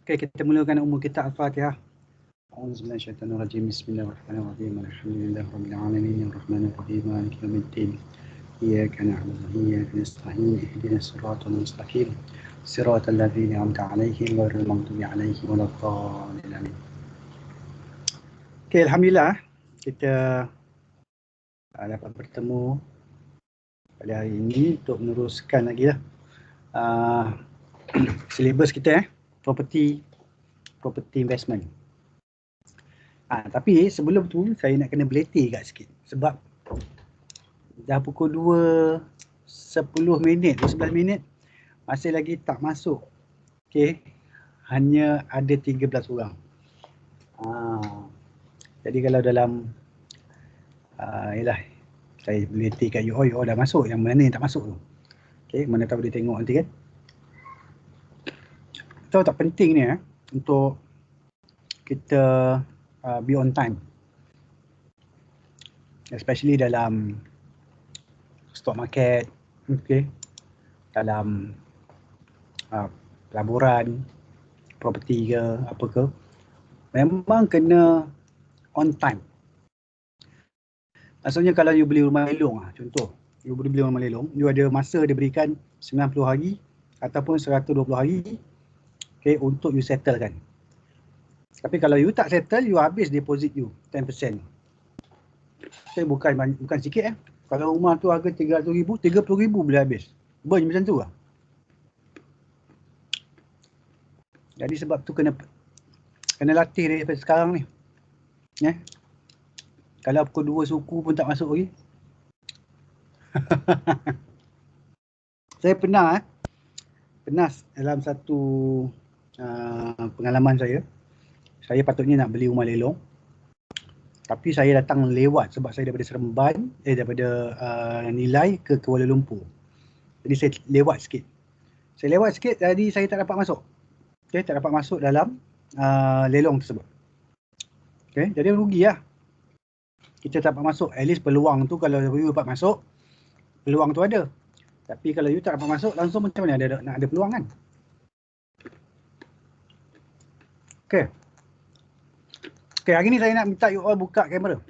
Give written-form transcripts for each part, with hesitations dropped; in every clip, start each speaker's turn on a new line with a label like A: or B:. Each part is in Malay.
A: Okey, kita mulakan umur kita Al-Fatihah. A'udzubillahi minasyaitonir rajim. Bismillahirrahmanirrahim. Alhamdulillahirabbil alamin, arrahmanir rahim, maliki yaumiddin. Iyyaka na'budu wa iyyaka nasta'in. Ihdinas siratal mustaqim. Siratal ladzina an'amta 'alaihim ghairil maghdubi 'alaihim waladdallin. Amin. Okey, alhamdulillah kita dapat bertemu pada hari ini untuk meneruskan lagi lah silibus kita property investment. Tapi sebelum tu saya nak kena beleti kat sikit sebab dah pukul 2:10 11 minit masih lagi tak masuk. Okey, hanya ada 13 orang. Jadi kalau dalam yalah, saya beleti kat you all dah masuk, yang mana yang tak masuk tu. Okey, mana tahu dia tengok nanti kan. Tahu tak penting ni untuk kita be on time, especially dalam stock market, okay, dalam pelaburan property ke apa ke, memang kena on time. Maksudnya kalau you beli rumah lelong, contoh you beli rumah lelong, you ada masa dia berikan 90 hari ataupun 120 hari, okay, untuk you settlekan. Tapi kalau you tak settle, you habis deposit you 10%. Okay, bukan sikit Kalau rumah tu harga 300,000, 30,000 boleh habis. Burn macam tu lah. Jadi sebab tu kena latih daripada sekarang ni. Kalau pukul 2 suku pun tak masuk lagi. Saya pernah dalam satu pengalaman saya patutnya nak beli rumah lelong, tapi saya datang lewat sebab saya daripada Seremban, daripada Nilai ke Kuala Lumpur. Jadi saya lewat sikit. Jadi saya tak dapat masuk. Okay, tak dapat masuk dalam lelong tersebut. Okay, jadi rugi lah. Kita tak dapat masuk. At least peluang tu, kalau you dapat masuk, peluang tu ada. Tapi kalau you tak dapat masuk, langsung macam mana nak ada peluang kan? Okay, hari ni saya nak minta you all buka kamera.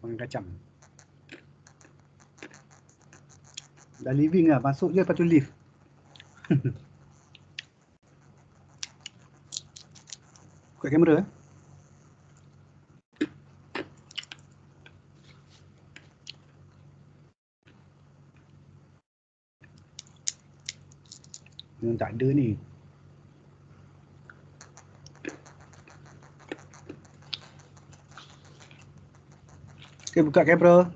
A: Makan kacang. Dah living lah, masuk je lepas tu leave. Buka kamera Memang tak ada ni. Okay, buka kamera.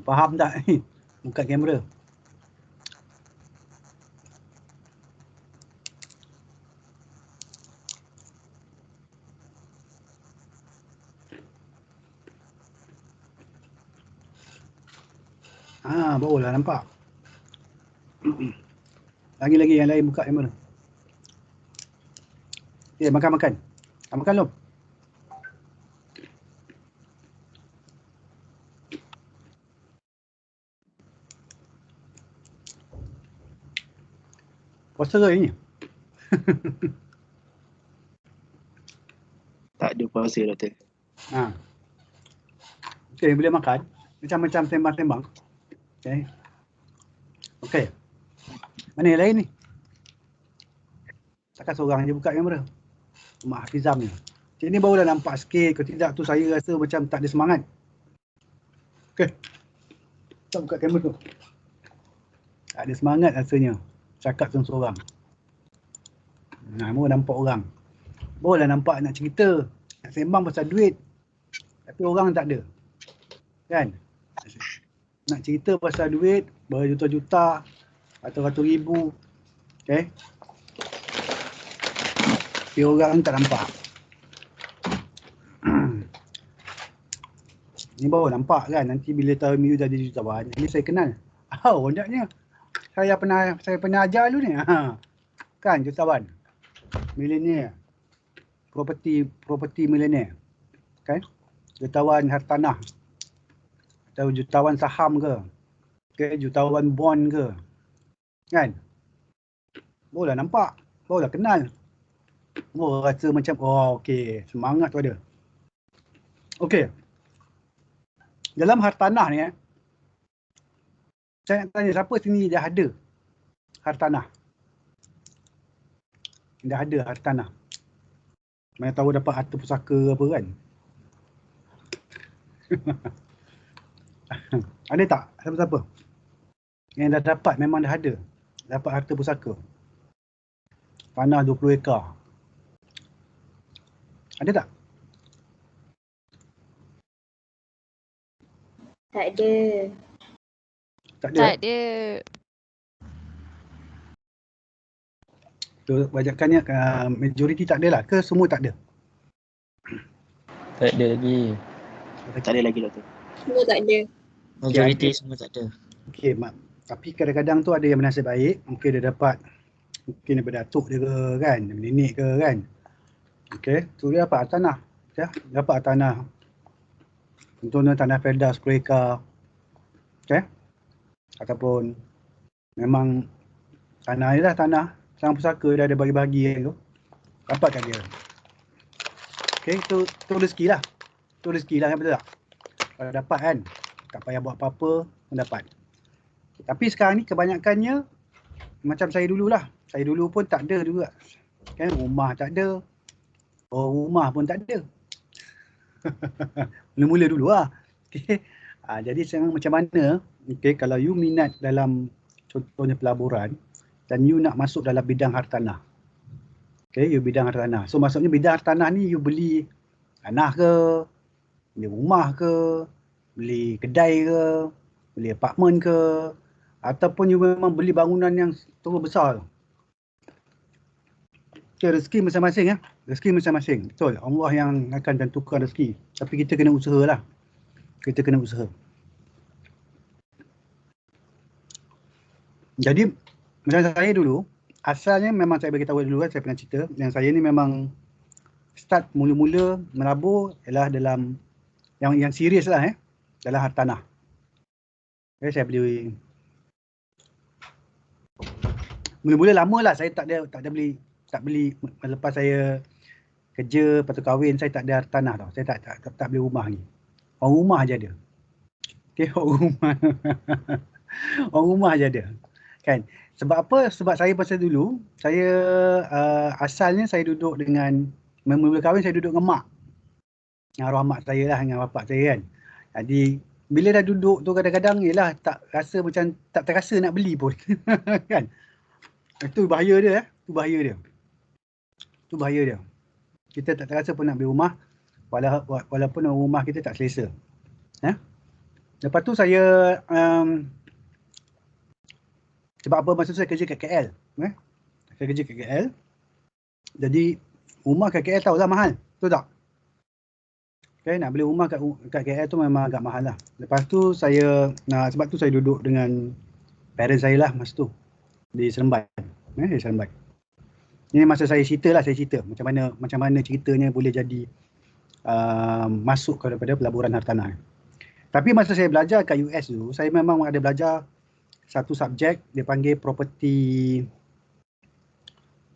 A: Faham tak ni? Buka kamera. Barulah nampak. Lagi yang lain buka kamera. Okay, makan. Makan belum? Puasa ke ini?
B: Tak ada puasa Doktor.
A: Okay, boleh makan. Macam-macam sembang-sembang. Okay. Mana yang lain ni? Takkan seorang je buka kamera. Mak Hafizam ni. Sini barulah nampak sikit. Kalau tidak tu saya rasa macam tak ada semangat. Okay. Tak buka kamera tu. Tak ada semangat rasanya. Cakap seorang-seorang. Baru nampak orang. Barulah nampak nak cerita. Nak sembang pasal duit. Tapi orang tak ada. Kan? Nak cerita pasal duit berjuta-juta atau ratus ribu. Okay. Tapi orang tak nampak. Ni baru nampak kan. Nanti bila tahu you dah jadi jutawan. Ini saya kenal. Banyaknya. saya pernah ajar dulu ni. Kan jutawan. Milenial. Property milenial. Kan? Jutawan hartanah. Atau jutawan saham ke. Okay, jutawan bond ke. Kan? Barulah nampak. Barulah kenal. Oh, rasa macam, oh okey, semangat tu ada. Okey. Dalam hartanah ni, saya nak tanya siapa sini dah ada hartanah? Dah ada hartanah. Mana tahu dapat harta pusaka apa kan? Ada tak? Siapa-siapa? Yang dah dapat, memang dah ada. Dapat harta pusaka. Tanah 20 ekar. Ada tak?
B: Tak ada.
A: Tak ada?
C: Tak ada.
A: Kebanyakannya majoriti tak ada lah ke semua tak ada?
D: Tak ada lagi.
E: Tak ada lagi doktor.
B: Semua tak ada.
E: Majoriti semua tak ada.
A: Okey, tapi kadang-kadang tu ada yang bernasib baik, mungkin dia dapat, mungkin daripada datuk dia ke kan, nenek ke kan. Okey, tu dia dapat tanah. Ya, dapat tanah. Contohnya tanah Felda 10 ekar. Okey. Ataupun memang tanah ni lah tanah sang pusaka dah ada bagi-bagi kan tu. Dapatkan dia. Okey, tu rezeki lah. Tu rezeki lah kan, betul tak? Kalau dapat kan, tak payah buat apa-apa, mendapat. Tapi sekarang ni kebanyakannya macam saya dululah. Saya dulu pun tak ada juga. Kan rumah tak ada. Rumah pun tak ada. Mula-mula dulu lah. Okay. Jadi sekarang macam mana, kalau you minat dalam contohnya pelaburan dan you nak masuk dalam bidang hartanah. You bidang hartanah. So maksudnya bidang hartanah ni you beli tanah ke, beli rumah ke, beli kedai ke, beli apartmen ke, ataupun you memang beli bangunan yang terlalu besar. Rezeki masing-masing ya. Rezeki masing-masing. Betul. Allah yang akan tentukan rezeki. Tapi kita kena usaha lah. Kita kena usaha. Jadi macam saya dulu, asalnya memang saya beritahu dulu kan, saya pernah cerita yang saya ni memang start mula-mula melabur ialah dalam yang serius lah dalam hartanah. Saya beli mula-mula lama lah saya tak ada beli lepas saya kerja lepas tu kahwin saya tak ada hartanah tau. Saya tak beli rumah ni. Orang rumah je ada. Okay, orang rumah. Orang rumah je ada. Kan? Sebab apa? Sebab saya pasal dulu, saya asalnya saya duduk dengan, mula kahwin saya duduk dengan mak. Arwah mak saya lah dengan bapak saya kan. Jadi bila dah duduk tu kadang-kadang yelah tak rasa macam tak terasa nak beli pun. Kan? Itu bahaya dia. Itu bahaya dia. Itu bahaya dia. Kita tak terasa pun nak beli rumah walaupun rumah kita tak selesa. Lepas tu saya sebab apa masa tu saya kerja kat KL. Saya kerja kat KL. Jadi rumah kat KL tahulah mahal. Betul tak? Okay, nak beli rumah kat KL tu memang agak mahal lah. Lepas tu saya, sebab tu saya duduk dengan parents saya lah masa tu. Di Seremban. Di Seremban. Ini masa saya cerita lah, macam mana ceritanya boleh jadi masuk kepada pelaburan hartanah. Tapi masa saya belajar kat US tu, saya memang ada belajar satu subjek dia panggil property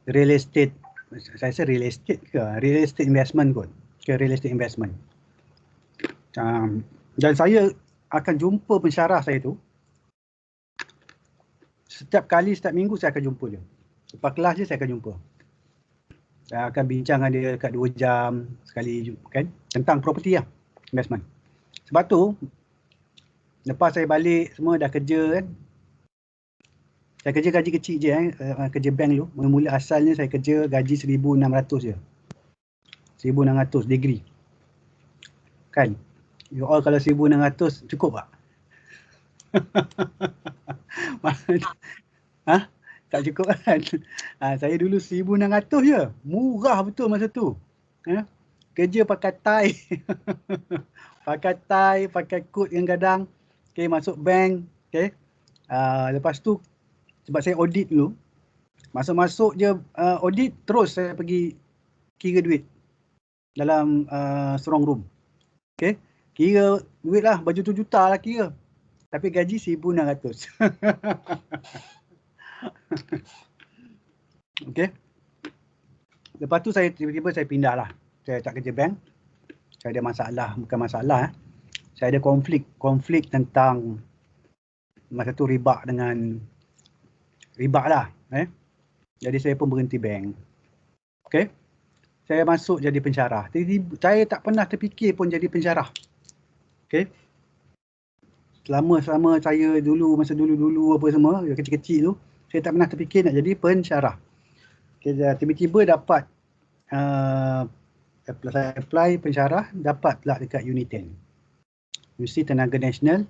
A: real estate. Saya rasa real estate ke? Real estate investment kot. Real estate investment. Dan saya akan jumpa pensyarah saya tu. Setiap minggu saya akan jumpa dia. Lepas kelas je saya akan jumpa. Saya akan bincang dengan dia dekat 2 jam sekali kan. Tentang property lah. Investment. Sebab tu, lepas saya balik semua dah kerja kan. Saya kerja gaji kecil je kerja bank dulu. Mula-mula asalnya saya kerja gaji 1,600 je. 1,600 degree. Kan? You all kalau 1,600 cukup tak? Tak cukup kan? Saya dulu 1,600 je. Murah betul masa tu. Kerja pakai tie. Pakai tie, pakai coat yang kadang. Okay, masuk bank. Okay. Lepas tu Sebab saya audit dulu. Masuk-masuk je audit, terus saya pergi kira duit dalam strong room. Okay. Kira duit lah, baju 1 juta lah kira. Tapi gaji 1,600. Okay. Lepas tu saya tiba-tiba saya pindah lah. Saya tak kerja bank. Saya ada masalah, bukan masalah. Saya ada konflik tentang masa tu riba dengan riba lah. Jadi saya pun berhenti bank. Okay. Saya masuk jadi pensyarah. Jadi saya tak pernah terfikir pun jadi pensyarah. Okay. Selama saya dulu, masa dulu apa semua, kecil-kecil tu, saya tak pernah terfikir nak jadi pensyarah. Okay, tiba-tiba dapat saya apply pensyarah, dapat pula dekat Uniten. Universiti Tenaga Nasional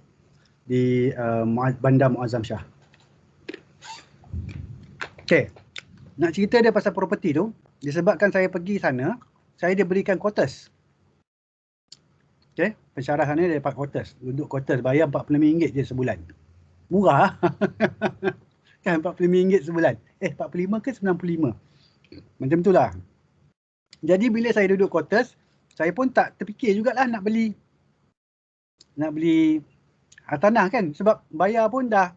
A: di Bandar Muazzam Shah. Okay. Nak cerita dia pasal property tu, disebabkan saya pergi sana, saya diberikan quarters. Okay, pensyarah sana dia dapat quarters. Duduk quarters, bayar RM45 je sebulan. Murah. Kan RM45 sebulan. 45 ke 95? Macam tu lah. Jadi bila saya duduk quarters, saya pun tak terfikir jugalah nak beli tanah kan. Sebab bayar pun dah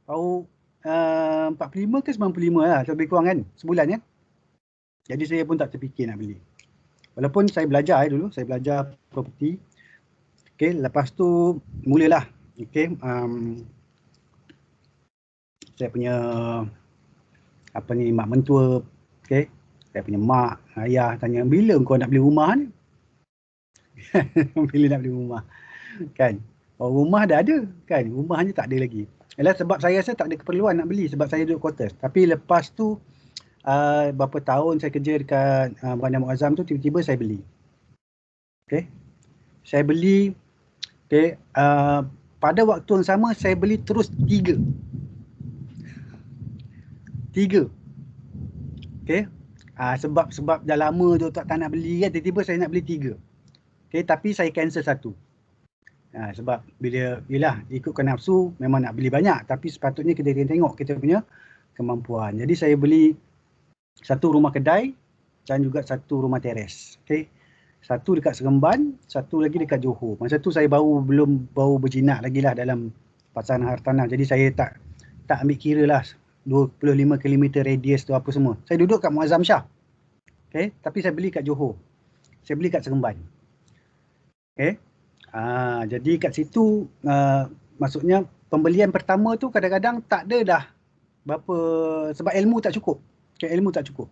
A: baru 45 ke 95 lah, lebih kurang kan, sebulan kan. Jadi saya pun tak terfikir nak beli. Walaupun saya belajar dulu, saya belajar property. Okay, lepas tu mulalah. Okay, saya punya mak mentua, okay, saya punya mak, ayah tanya, bila kau nak beli rumah ni? Bila nak beli rumah? Kan? Oh, rumah dah ada kan, rumahnya tak ada lagi. Ialah sebab saya rasa tak ada keperluan nak beli sebab saya duduk quarters. Tapi lepas tu berapa tahun saya kerja dekat Bandar Muazzam tu, tiba-tiba saya beli. Okay. Saya beli, okay, pada waktu yang sama saya beli terus 3. Okay. Sebab dah lama tu tak nak beli kan, tiba-tiba saya nak beli 3. Okay, tapi saya cancel 1. Sebab bila ikutkan nafsu memang nak beli banyak, tapi sepatutnya kita tengok kita punya kemampuan. Jadi saya beli 1 rumah kedai dan juga 1 rumah teres. Okay. 1 dekat Seremban, 1 lagi dekat Johor. Masa tu saya belum berjinak lagi lah dalam pasaran hartanah. Jadi saya tak ambil kira lah 25 km radius tu apa semua. Saya duduk kat Muazzam Shah. Okay. Tapi saya beli kat Johor. Saya beli kat Seremban. Okay. Jadi kat situ maksudnya pembelian pertama tu kadang-kadang tak ada dah berapa, sebab ilmu tak cukup. Okay, ilmu tak cukup.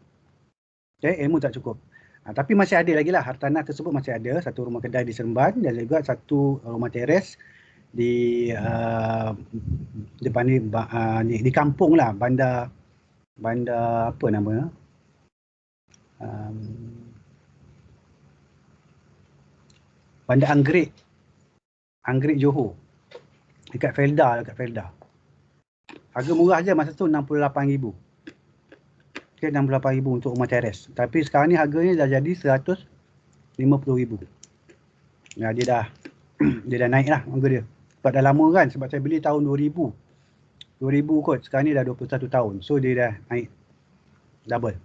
A: Okay, ilmu tak cukup. Tapi masih ada lagi lah, hartanah tersebut masih ada. 1 rumah kedai di Seremban dan juga 1 rumah teres di depan di kampung lah, bandar apa nama, Bandar Anggerik Johor, dekat Felda. Harga murah je masa tu, RM68,000. Okay, RM68,000 untuk rumah teres. Tapi sekarang ni harganya dah jadi RM150,000. Ya, dia dah naik lah harga dia. Sebab dah lama kan, sebab saya beli tahun 2000 kot, sekarang ni dah 21 tahun. So dia dah naik double.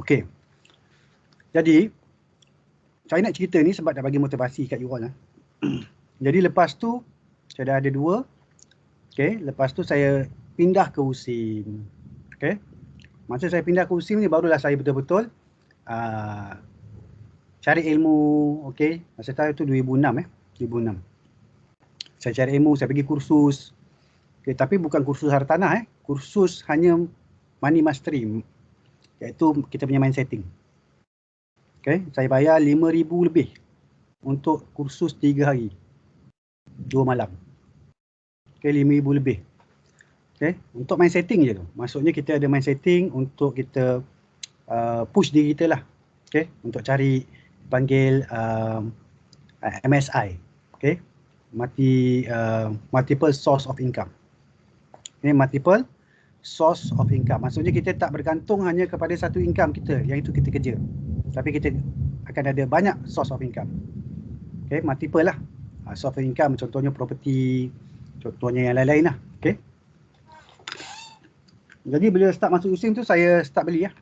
A: Okay. Jadi saya nak cerita ni sebab nak bagi motivasi kat you all lah. Jadi lepas tu saya dah ada 2. Okay, lepas tu saya pindah ke USIM. Okay. Masa saya pindah ke USIM ni barulah saya betul-betul cari ilmu. Okay, masa tu 2006. Saya cari ilmu, saya pergi kursus. Okay, tapi bukan kursus hartanah, kursus hanya money mastery, iaitu kita punya mind setting. Okay, saya bayar RM5,000 lebih untuk kursus 3 hari 2 malam. Okay, RM5,000 lebih. Okay, untuk mind setting je tu. Maksudnya kita ada mind setting untuk kita push diri kita lah. Okay, untuk cari panggil MSI. Okay, multiple source of income. Ini multiple source of income. Maksudnya kita tak bergantung hanya kepada satu income kita, iaitu kita kerja. Tapi kita akan ada banyak source of income. Okay, multiple lah. Source of income contohnya property, contohnya yang lain-lain lah. Okay. Jadi bila start masuk USIM tu saya start beli lah.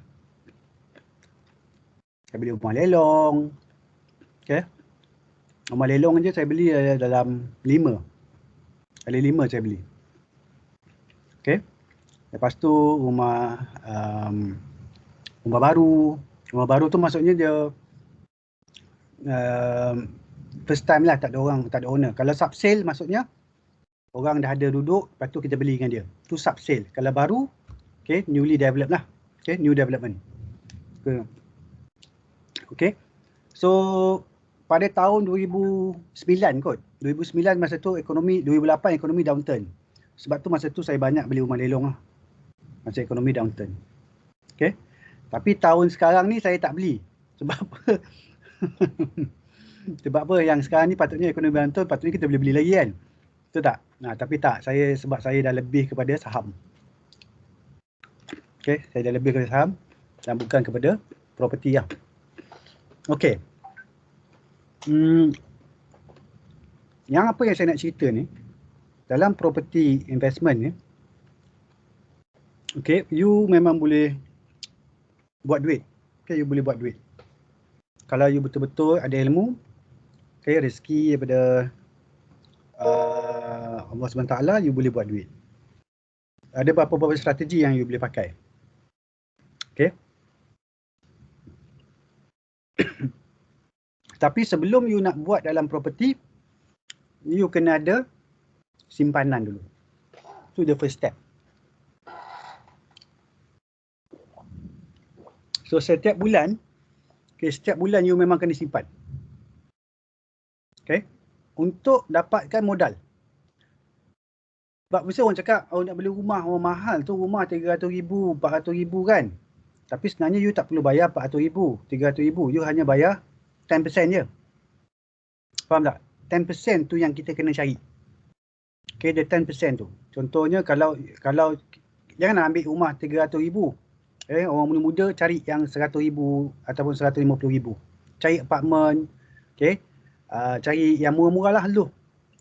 A: Saya beli rumah lelong. Okay. Rumah lelong je saya beli dalam 5. Kali 5 saya beli. Okay. Lepas tu rumah baru. Rumah baru tu maksudnya dia first time lah, tak ada orang, tak ada owner. Kalau subsale maksudnya orang dah ada duduk, lepas tu kita beli dengan dia. Tu subsale. Kalau baru, okay, newly developed lah. Okay, new development. Okay. So pada tahun 2009 kot. 2009 masa tu ekonomi, 2008 ekonomi downturn. Sebab tu masa tu saya banyak beli rumah lelong lah. Masa ekonomi downturn. Okay. Tapi tahun sekarang ni saya tak beli. Sebab apa? Sebab apa? Yang sekarang ni patutnya ekonomi downturn, patutnya kita boleh beli lagi kan? Betul tak? Nah, tapi tak. Sebab saya dah lebih kepada saham. Okay. Saya dah lebih kepada saham dan bukan kepada property lah. Okay. Yang apa yang saya nak cerita ni, dalam property investment ni, okay, you memang boleh buat duit. Okay, you boleh buat duit. Kalau you betul-betul ada ilmu, okay, rezeki daripada Allah SWT, you boleh buat duit. Ada beberapa strategi yang you boleh pakai. Okay. Tapi sebelum you nak buat dalam property, you kena ada simpanan dulu. Itu the first step. So setiap bulan, okay, setiap bulan you memang kena simpan. Okay. Untuk dapatkan modal. Sebab mesti orang cakap, nak beli rumah, mahal tu rumah 300,000, 400,000 kan. Tapi sebenarnya you tak perlu bayar 400,000, 300,000. You hanya bayar 10% je. Faham tak? 10% tu yang kita kena cari. Okay, the 10% tu. Contohnya kalau jangan ambil rumah 300,000. Orang muda-muda cari yang 100,000 ataupun 150,000. Cari apartmen. Okay. Cari yang murah-murah lah dulu.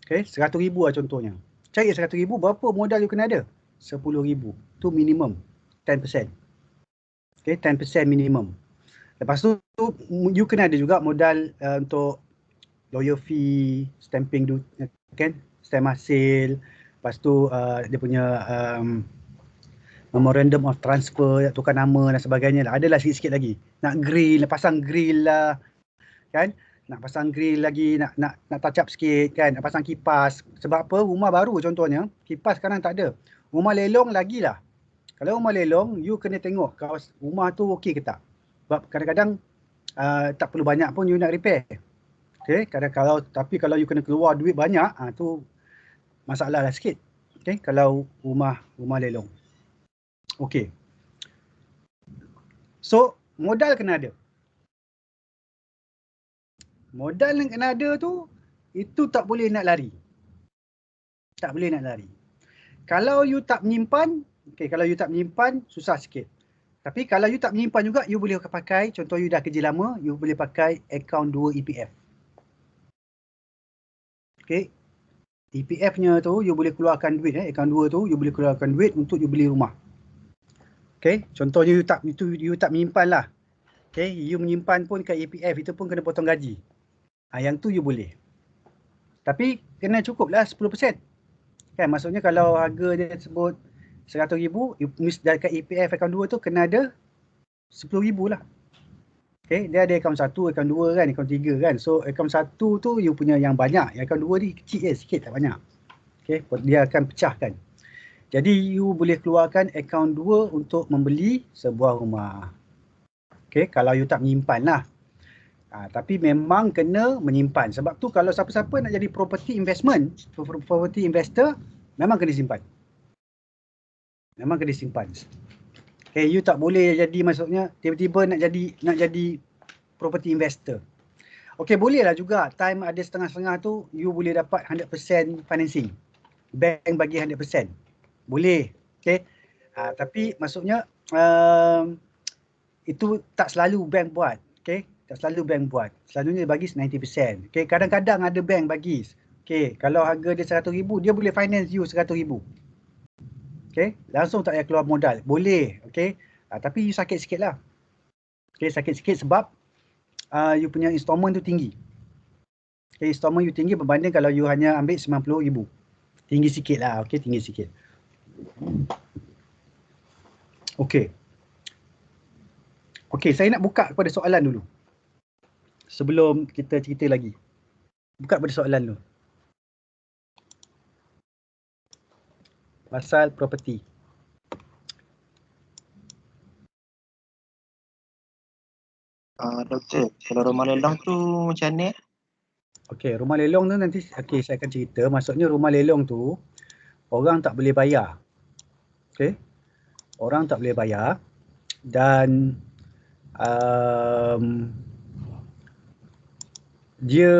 A: Okay, 100,000 lah contohnya. Cari 100,000, berapa modal you kena ada? 10,000. Tu minimum. 10%. Okay, 10% minimum. Lepas tu you kena ada juga modal untuk lawyer fee, stamping kan, stamp hasil. Lepas tu dia punya memorandum of transfer, tukar nama dan sebagainya lah. Adalah sikit-sikit lagi. Nak grill, pasang grill lah. Kan? Nak pasang grill lagi, nak touch up sikit kan, nak pasang kipas. Sebab apa? Rumah baru contohnya, kipas sekarang tak ada. Rumah lelong lagilah. Kalau rumah lelong, you kena tengok rumah tu okey ke tak. Sebab kadang-kadang tak perlu banyak pun you nak repair. Okay, tapi kalau you kena keluar duit banyak, tu masalah lah sikit. Okay, kalau rumah lelong. Okay. So, modal kena ada. Modal yang kena ada tu, itu tak boleh nak lari. Tak boleh nak lari. Kalau you tak menyimpan, kalau you tak menyimpan, susah sikit. Tapi kalau you tak menyimpan juga, you boleh pakai, contoh you dah kerja lama, you boleh pakai akaun 2 EPF. Okay. EPF-nya tu, you boleh keluarkan duit. Akaun 2 tu, you boleh keluarkan duit untuk you beli rumah. Okay. Contohnya you tak menyimpan lah. Okay. You menyimpan pun kat EPF, itu pun kena potong gaji. Yang tu you boleh. Tapi kena cukup lah 10%. Kan, maksudnya kalau harga dia sebut 100,000, dekat EPF akaun 2 tu kena ada 10,000 lah. Okay, dia ada akaun 1, akaun 2 kan, akaun 3 kan. So akaun 1 tu you punya yang banyak. Akaun 2 ni kecil sikit, tak banyak. Okay, dia akan pecahkan. Jadi you boleh keluarkan akaun 2 untuk membeli sebuah rumah. Okay, kalau you tak menyimpan lah. Tapi memang kena menyimpan. Sebab tu kalau siapa-siapa nak jadi property investment, property investor, memang kena simpan. Memang kena simpan. Okay, you tak boleh jadi, maksudnya tiba-tiba nak jadi property investor. Okay, boleh lah juga. Time ada setengah-setengah tu, you boleh dapat 100% financing. Bank bagi 100%. Boleh. Okay. Tapi maksudnya itu tak selalu bank buat. Okay. Tak selalu bank buat. Selalunya bagi 90%. Okay. Kadang-kadang ada bank bagi. Okay. Kalau harga dia 100,000, dia boleh finance you 100,000. Okay, langsung tak payah keluar modal. Boleh, okay. Tapi you sakit sikit lah. Okay, sakit sikit sebab you punya installment tu tinggi. Okay, installment you tinggi berbanding kalau you hanya ambil 90,000. Tinggi sikit lah, okay, tinggi sikit. Okay. Okay, saya nak buka kepada soalan dulu. Sebelum kita cerita lagi. Buka pada soalan dulu. Pasal property.
E: Doktor, kalau rumah lelong tu macam mana?
A: Okey, rumah lelong tu nanti saya akan cerita. Maksudnya rumah lelong tu orang tak boleh bayar. Okey. Orang tak boleh bayar dan dia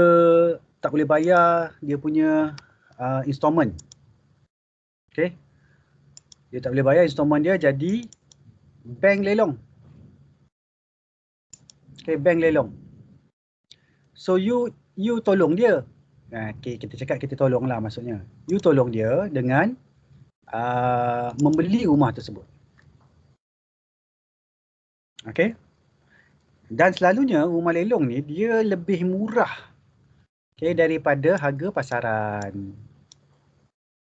A: tak boleh bayar dia punya installment. Okey. Dia tak boleh bayar installment dia, jadi bank lelong. Okey, bank lelong. So you tolong dia. Okay, kita cakap kita tolong lah maksudnya. You tolong dia dengan membeli rumah tersebut. Okay. Dan selalunya rumah lelong ni dia lebih murah, okay, daripada harga pasaran.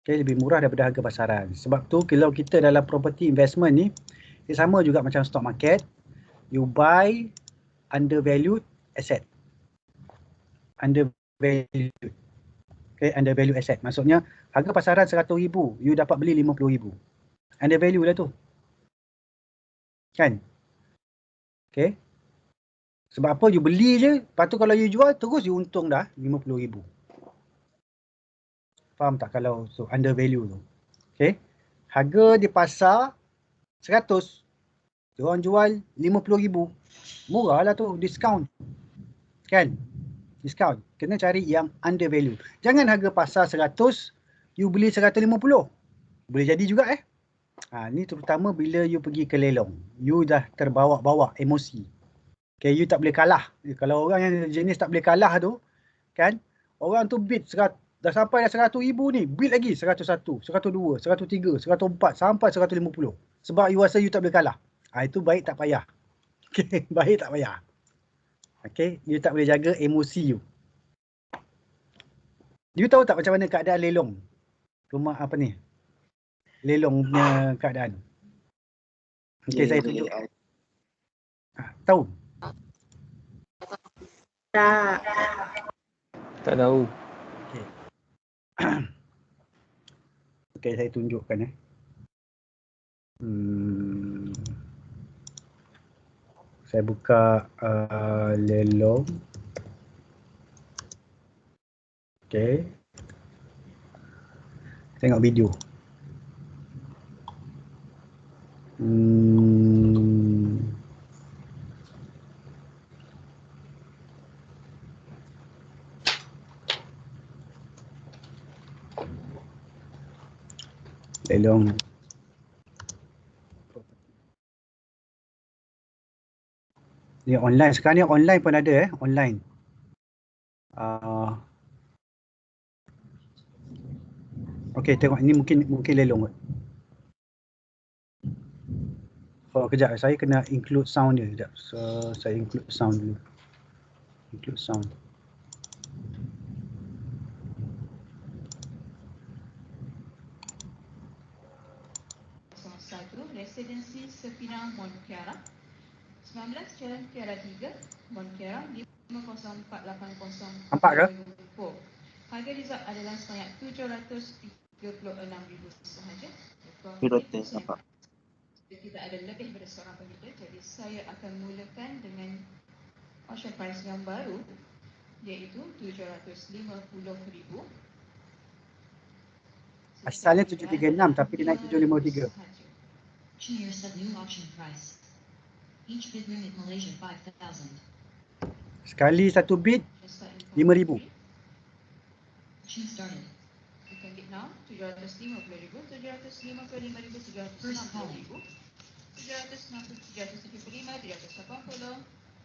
A: Okay, lebih murah daripada harga pasaran. Sebab tu kalau kita dalam property investment ni, dia sama juga macam stock market. You buy undervalued asset. Undervalued. Okay, undervalued asset. Maksudnya harga pasaran 100,000, you dapat beli 50,000. Undervalued lah tu. Kan? Okay. Sebab apa? You beli je, lepas tu kalau you jual, terus you untung dah 50,000. Faham tak kalau so undervalue tu? Okay. Harga di pasar 100. Diorang jual 50,000. Murah lah tu, discount. Kan? Discount. Kena cari yang undervalue. Jangan harga pasar 100, you beli 150. Boleh jadi juga ni terutama bila you pergi ke lelong. You dah terbawa-bawa emosi. Okay, you tak boleh kalah. Kalau orang yang jenis tak boleh kalah tu, kan, orang tu bid dah sampai dah 100,000 ni, bid lagi 101, 102, 103, 104 sampai 150. Sebab you rasa you tak boleh kalah. Itu baik tak payah. Okay, baik tak payah. Okay, you tak boleh jaga emosi you. You tahu tak macam mana keadaan lelong? Rumah apa ni? Lelong punya keadaan. Okay, saya tunjuk. Tahu?
B: Tak.
E: Tak tahu.
A: Okay. Okay, saya tunjukkan Saya buka lelong. Okay. Tengok video. Lelong. Ni online. Sekarang ni online pun ada online. Okay, tengok ini mungkin lelong. Kejap, saya kena include sound dia sekejap. So, saya include sound dulu. Include sound.
C: Residensi Sepinang Montiara 19 Jalan Tiara 3 Montiara 50480.
A: Nampak ke?
C: Harga resort adalah sebanyak 736,000 sahaja.
E: Nampak.
C: Kita ada lebih daripada seorang penjual, jadi saya akan mulakan dengan auction price yang baru, iaitu 750,000.
A: Asalnya 736 tapi dia naik 753.
D: Here's the new auction price. Each bid limit Malaysia 5,000.
A: Sekali satu bid 5,000.
D: Choose started.
C: You can bid now 750,000, 755,000, 760,000, 765, 780,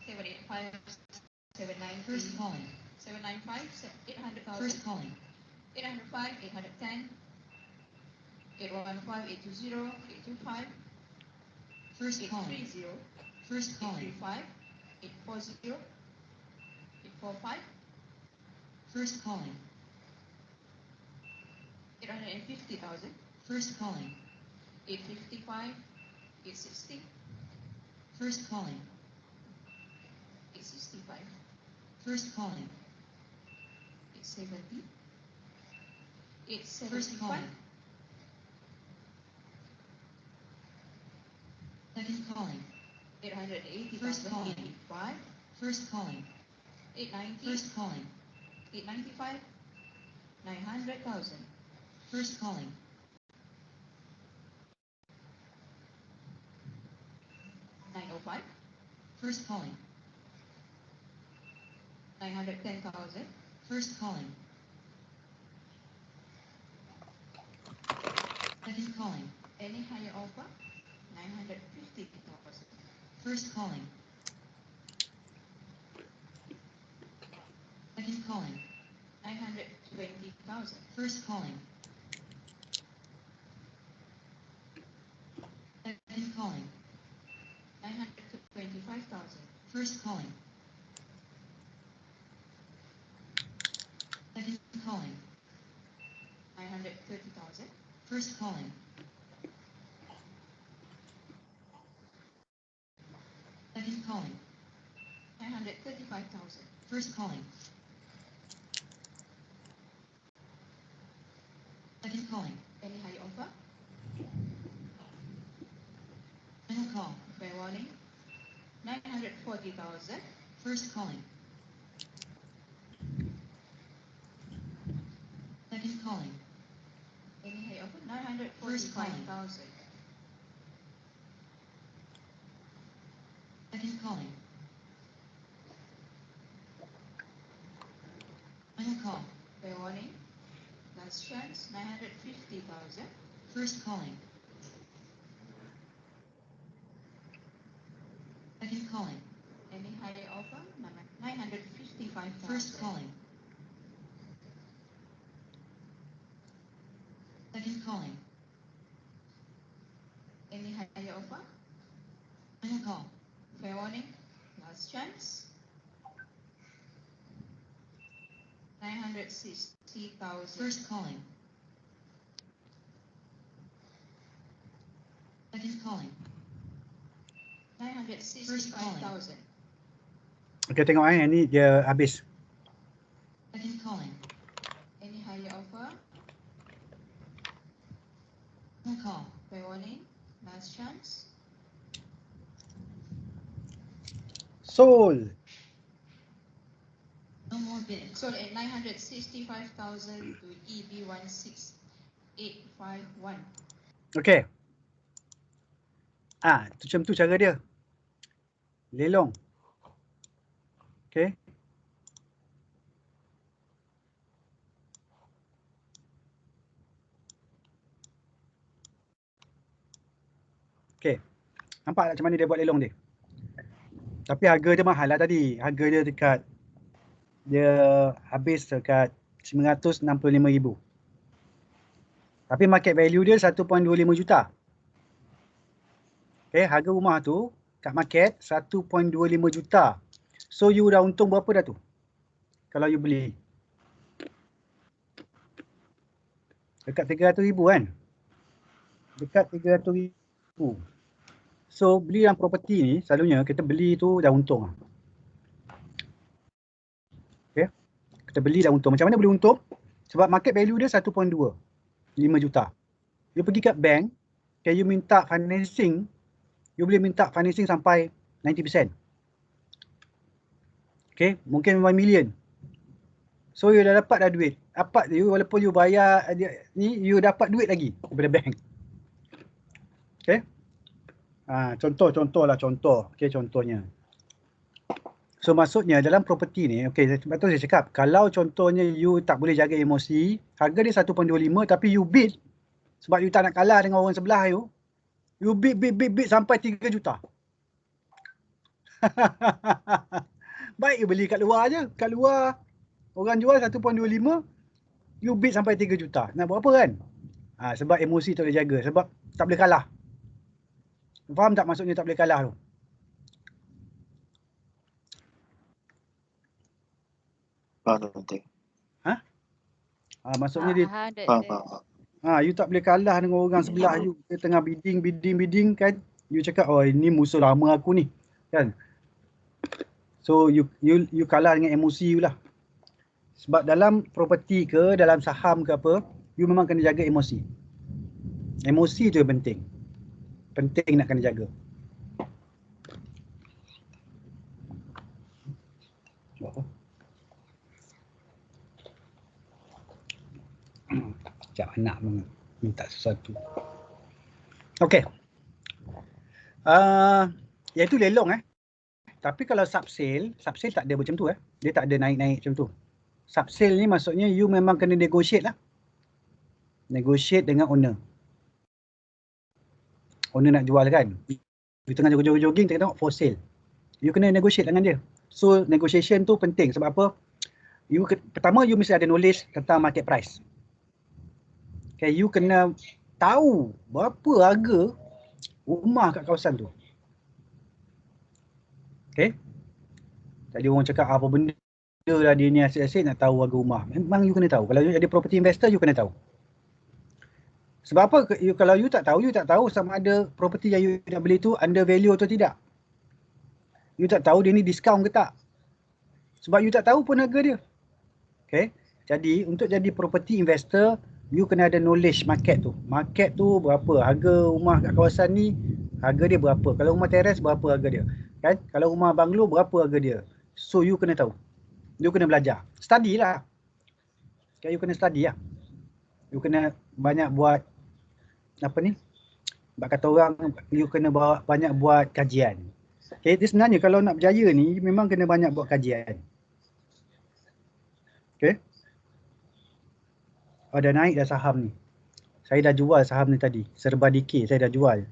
C: 785, 790,
D: First calling.
C: 795, 800,000,
D: First calling.
C: 805, 810, 815, 820, 825,
D: First calling.
C: 830,
D: First calling.
C: 835, 840, 845,
D: First calling.
C: 850,000,
D: First calling.
C: 855, 860,
D: First calling.
C: 865,
D: First calling.
C: 870,
D: First
C: 875,
D: calling. Second calling.
C: 880,000,
D: First calling.
C: 885,
D: First calling.
C: 890,
D: First calling.
C: 895, 900,000,
D: First calling.
C: 905,
D: First calling.
C: 910,000,
D: First calling. Second calling.
C: any higher offer, 950,000,
D: First calling. Second calling.
C: 920,000,
D: First calling. Second calling.
C: 925,000,
D: First calling. Second calling.
C: 930,000,
D: First calling. Second calling.
C: 935,000,
D: First calling. Second calling.
C: any higher offer,
D: Final call.
C: fair warning, 940,000,
D: First calling. Second calling.
C: any higher offer, 945,000,
D: Second calling. Final call.
C: fair warning, last chance, 950,000,
D: First calling. Second calling.
C: any higher offer, 955,000,
D: First calling. Second calling.
C: any higher offer,
D: Final call.
C: fair warning, last chance, 960,000,
D: First calling. Second calling.
C: 965,000,
A: Okay, tengok ni dia habis.
D: Second calling.
C: any higher offer,
D: Final call.
C: fair warning, last chance,
A: Sold.
D: No more bids.
C: sold at 965,000 to EB16851.
A: Okay. Macam tu cara dia. Lelong. Okay. Okay. Nampak tak macam mana dia buat lelong dia? Tapi harga dia mahal lah tadi. Harga dia dia habis dekat 965,000. Tapi market value dia 1.25 juta. Okay, harga rumah tu kat market 1.25 juta. So you dah untung berapa dah tu? Kalau you beli. Dekat 300,000 kan? Dekat 300,000. So beli dalam property ni selalunya kita beli tu dah untung lah. Okay. Kita beli dah untung. Macam mana boleh untung? Sebab market value dia 1.25 juta. You pergi kat bank, okay, you minta financing, you boleh minta financing sampai 90%. Okay, mungkin 1 million. So you dah dapat dah duit. Dapat you walaupun you bayar ni, you dapat duit lagi daripada bank. Okay. Contoh. Okay, contohnya. So maksudnya dalam property ni, okay, sebab tu saya cakap, kalau contohnya you tak boleh jaga emosi, harga dia 1.25 tapi you bid sebab you tak nak kalah dengan orang sebelah you bid sampai 3 juta. Baik you beli kat luar je. Kat luar orang jual 1.25, you bid sampai 3 juta. Nak buat apa kan? Sebab emosi tak boleh jaga. Sebab tak boleh kalah. Faham tak maksudnya tak boleh kalah tu?
E: Faham tak?
A: Maksudnya dia
E: Faham.
A: you tak boleh kalah dengan orang sebelah you. Dia tengah bidding kan. You cakap, oh ini musuh lama aku ni. Kan? So you kalah dengan emosi you lah. Sebab dalam property ke, dalam saham ke apa, you memang kena jaga emosi. Emosi tu yang penting. Penting nak kena jaga. Sekejap anak minta sesuatu. Okey. Iaitu lelong Tapi kalau subsale tak ada macam tu Dia tak ada naik-naik macam tu. Subsale ni maksudnya you memang kena negotiate lah. Negotiate dengan owner. Owner nak jual kan. You tengah jogging tengok for sale. You kena negotiate dengan dia. So negotiation tu penting sebab apa? Pertama you mesti ada knowledge tentang market price. Okay, you kena tahu berapa harga rumah kat kawasan tu. Okay. Tadi orang cakap apa benda lah dia ni asyik-asyik nak tahu harga rumah. Memang you kena tahu. Kalau you jadi property investor, you kena tahu. Sebab apa? Kalau you tak tahu sama ada property yang you nak beli tu under value atau tidak. You tak tahu dia ni discount ke tak. Sebab you tak tahu pun harga dia. Okay. Jadi untuk jadi property investor, you kena ada knowledge market tu. Market tu berapa? Harga rumah kat kawasan ni, harga dia berapa? Kalau rumah teres, berapa harga dia? Kan? Kalau rumah banglo, berapa harga dia? So you kena tahu. You kena belajar. Study lah. You kena study lah. You kena banyak buat apa ni? Kata orang, you kena banyak buat kajian. Okay, dia sebenarnya kalau nak berjaya ni, memang kena banyak buat kajian. Okay. Dah naik dah saham ni. Saya dah jual saham ni tadi. Serba DK saya dah jual.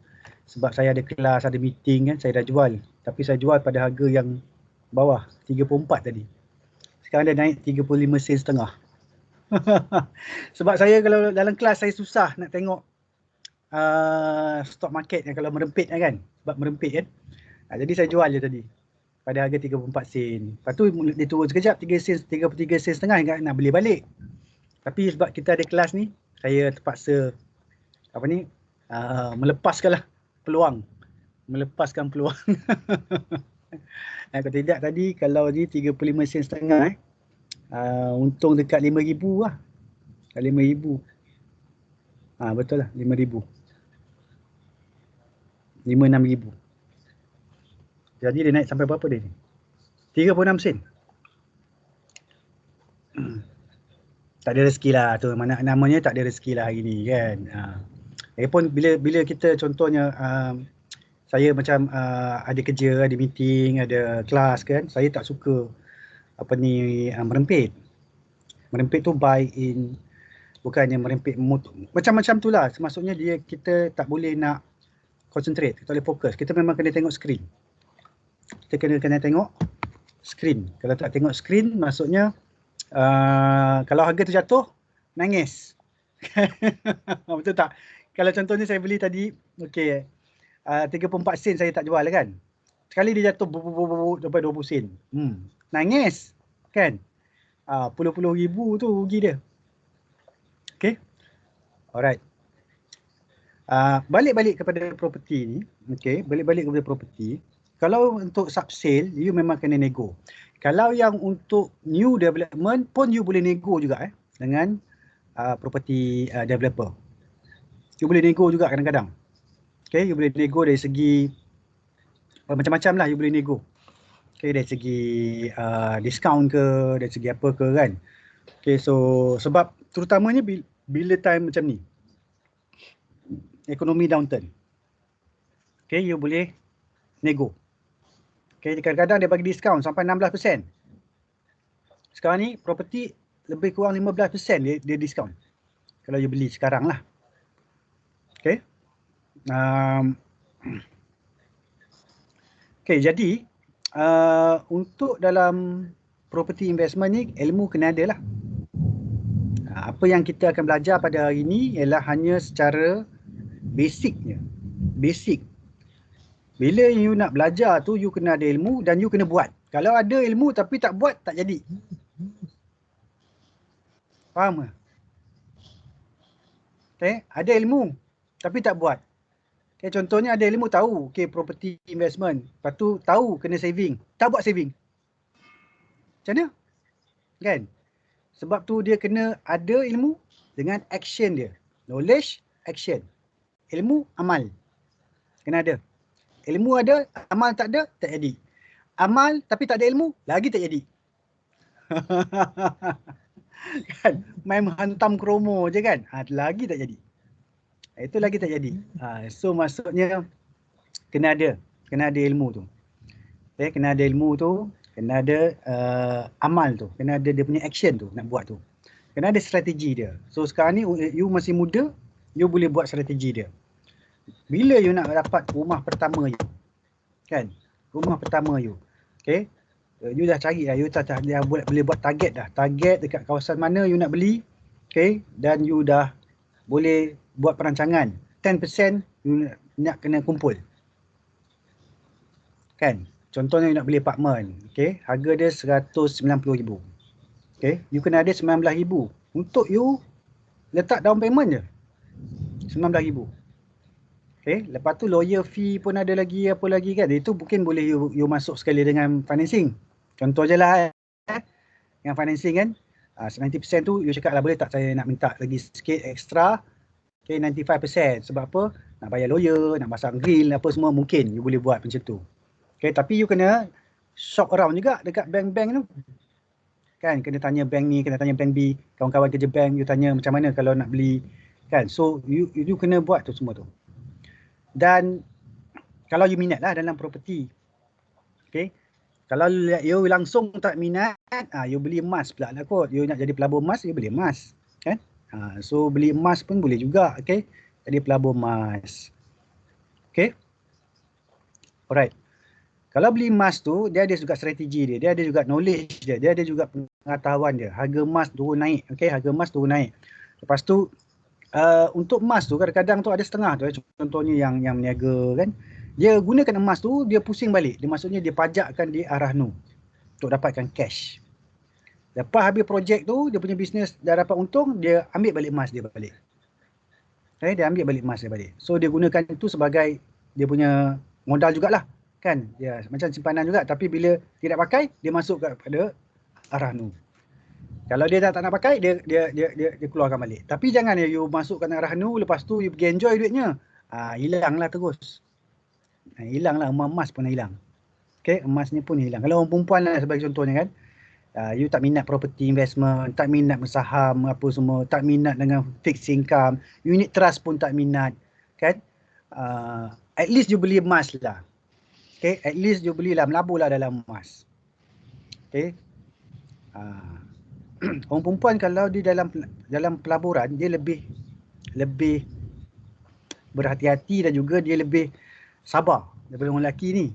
A: Sebab saya ada kelas, ada meeting kan, saya dah jual. Tapi saya jual pada harga yang bawah, 34 tadi. Sekarang dia naik 35 sen setengah. Sebab saya kalau dalam kelas saya susah nak tengok stock market yang kalau merempit kan. Sebab merempit kan. Jadi saya jual je tadi. Pada harga 34 sen. Lepas tu dia turun sekejap 33 sen setengah nak beli balik. Tapi sebab kita ada kelas ni, saya terpaksa melepaskanlah peluang. Melepaskan peluang. Kalau tidak tadi kalau ni 35 sen setengah untung dekat 5,000 lah. 5,000. Betul lah 5,000. 5-6,000. Jadi dia naik sampai berapa dia ni? 36 sen. Tak ada rezeki lah tu. Namanya tak ada rezeki lah hari ni kan. Pun bila kita contohnya saya macam ada kerja, ada meeting, ada kelas kan. Saya tak suka merempit. Merempit tu buy in, bukannya merempit motor. Macam-macam tu lah. Maksudnya kita tak boleh nak concentrate, kita boleh fokus. Kita memang kena tengok screen. Kita kena tengok screen. Kalau tak tengok screen, maksudnya kalau harga tu jatuh, nangis. Betul tak? Kalau contohnya saya beli tadi, 34 sen saya tak jual kan. Sekali dia jatuh sampai 20 sen. Nangis. Kan? Puluh-puluh ribu tu rugi dia. Okay. Alright. Balik-balik kepada property ni. Okay. Balik-balik kepada property. Kalau untuk subsale, you memang kena nego. Kalau yang untuk new development pun you boleh nego juga dengan property developer. You boleh nego juga kadang-kadang. Okay, you boleh nego dari segi macam-macam lah you boleh nego. Okay, dari segi discount ke, dari segi apa ke kan. Okay, so sebab terutamanya bila time macam ni, ekonomi downturn. Okay, you boleh nego. Okay, kadang-kadang dia bagi diskaun sampai 16%. Sekarang ni property lebih kurang 15% dia diskaun. Kalau you beli sekarang lah. Okay. Okay, jadi untuk dalam property investment ni ilmu kena ada lah. Apa yang kita akan belajar pada hari ini ialah hanya secara basicnya. Basic. Bila you nak belajar tu, you kena ada ilmu dan you kena buat. Kalau ada ilmu tapi tak buat, tak jadi. Faham ke? Okay, ada ilmu tapi tak buat. Okay, contohnya ada ilmu tahu, okay, property investment. Lepas tu tahu kena saving, tak buat saving. Macam mana? Kan? Sebab tu dia kena ada ilmu dengan action dia. Knowledge, action. Ilmu, amal. Kena ada. Ilmu ada, amal tak ada, tak jadi. Amal tapi tak ada ilmu, lagi tak jadi. Kan? Main hantam kromo je kan? Lagi tak jadi. Itu lagi tak jadi. So maksudnya kena ada ilmu tu. Okay, kena ada ilmu tu, kena ada amal tu, kena ada dia punya action tu nak buat tu. Kena ada strategi dia. So sekarang ni you masih muda, you boleh buat strategi dia. Bila you nak dapat rumah pertama you, kan? Rumah pertama you. Okay? You dah cari dah, you dah boleh buat target dah. Target dekat kawasan mana you nak beli. Okay? Dan you dah boleh buat perancangan. 10% you nak kena kumpul. Kan? Contohnya you nak beli apartmen. Okay? Harga dia RM190,000. Okay? You kena ada RM19,000 untuk you letak down payment je. RM19,000. Okay? Lepas tu lawyer fee pun ada lagi, apa lagi kan. Itu mungkin boleh you masuk sekali dengan financing. Contoh je lah. Yang financing kan. 90% tu you cakap lah, boleh tak saya nak minta lagi sikit extra. Okay, 95%. Sebab apa? Nak bayar lawyer, nak pasang grill, apa semua mungkin you boleh buat macam tu. Okay, tapi you kena shop around juga dekat bank-bank tu. Kan, kena tanya bank ni, kena tanya bank B, kawan-kawan kerja bank, you tanya macam mana kalau nak beli. Kan, so you kena buat tu semua tu. Dan kalau you minat lah dalam property. Okay, kalau you langsung tak minat, you beli emas pula lah kot. You nak jadi pelabur emas, you beli emas. Kan? So beli emas pun boleh juga. Okay, jadi pelabur emas. Okay, alright. Kalau beli emas tu, dia ada juga strategi dia, dia ada juga knowledge dia, dia ada juga pengetahuan dia. Harga emas turun naik, okay, harga emas turun naik. Lepas tu, untuk emas tu kadang-kadang tu ada setengah tu, contohnya yang meniaga kan, dia gunakan emas tu, dia pusing balik. Dia maksudnya dia pajakkan di arah nu untuk dapatkan cash. Lepas habis projek tu, dia punya bisnes dah dapat untung, dia ambil balik emas dia balik. Okay, dia ambil balik emas dia balik. So dia gunakan itu sebagai dia punya modal jugalah. Kan, ya, macam simpanan juga, tapi bila tidak pakai dia masuk kepada arah nu. Kalau dia dah tak nak pakai, dia keluarkan balik. Tapi jangan you masukkan arah nu, lepas tu you pergi enjoy duitnya. Hilanglah terus. Hilanglah, emas pun hilang. Okay, emasnya pun hilang. Kalau orang perempuan lah sebagai contohnya kan, you tak minat property investment, tak minat saham apa semua, tak minat dengan fixed income, unit trust pun tak minat, kan? At least you beli emas lah. Okay, at least you belilah, melaburlah dalam emas. Okay. Orang perempuan kalau di dalam pelaburan, dia lebih berhati-hati dan juga dia lebih sabar daripada orang lelaki ni.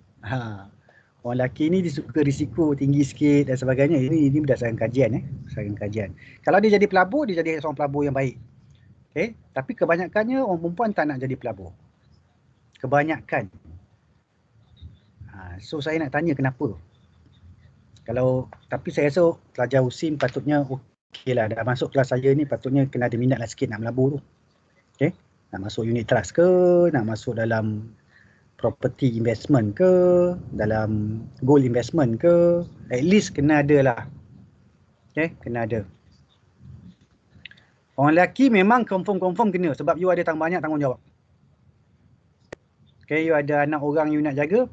A: Orang lelaki ni dia suka risiko tinggi sikit dan sebagainya. Ini berdasarkan kajian. Berdasarkan kajian. Kalau dia jadi pelabur, dia jadi seorang pelabur yang baik. Okay. Tapi kebanyakannya orang perempuan tak nak jadi pelabur. Kebanyakan. So saya nak tanya kenapa. Tapi saya rasa pelajar USIM patutnya okey lah. Dah masuk kelas saya ni patutnya kena ada minat lah sikit nak melabur tu. Okay. Nak masuk unit trust ke, nak masuk dalam property investment ke, dalam gold investment ke, at least kena ada lah. Okay, kena ada. Orang lelaki memang confirm kena sebab you ada banyak tanggungjawab. Okay, you ada anak orang you nak jaga,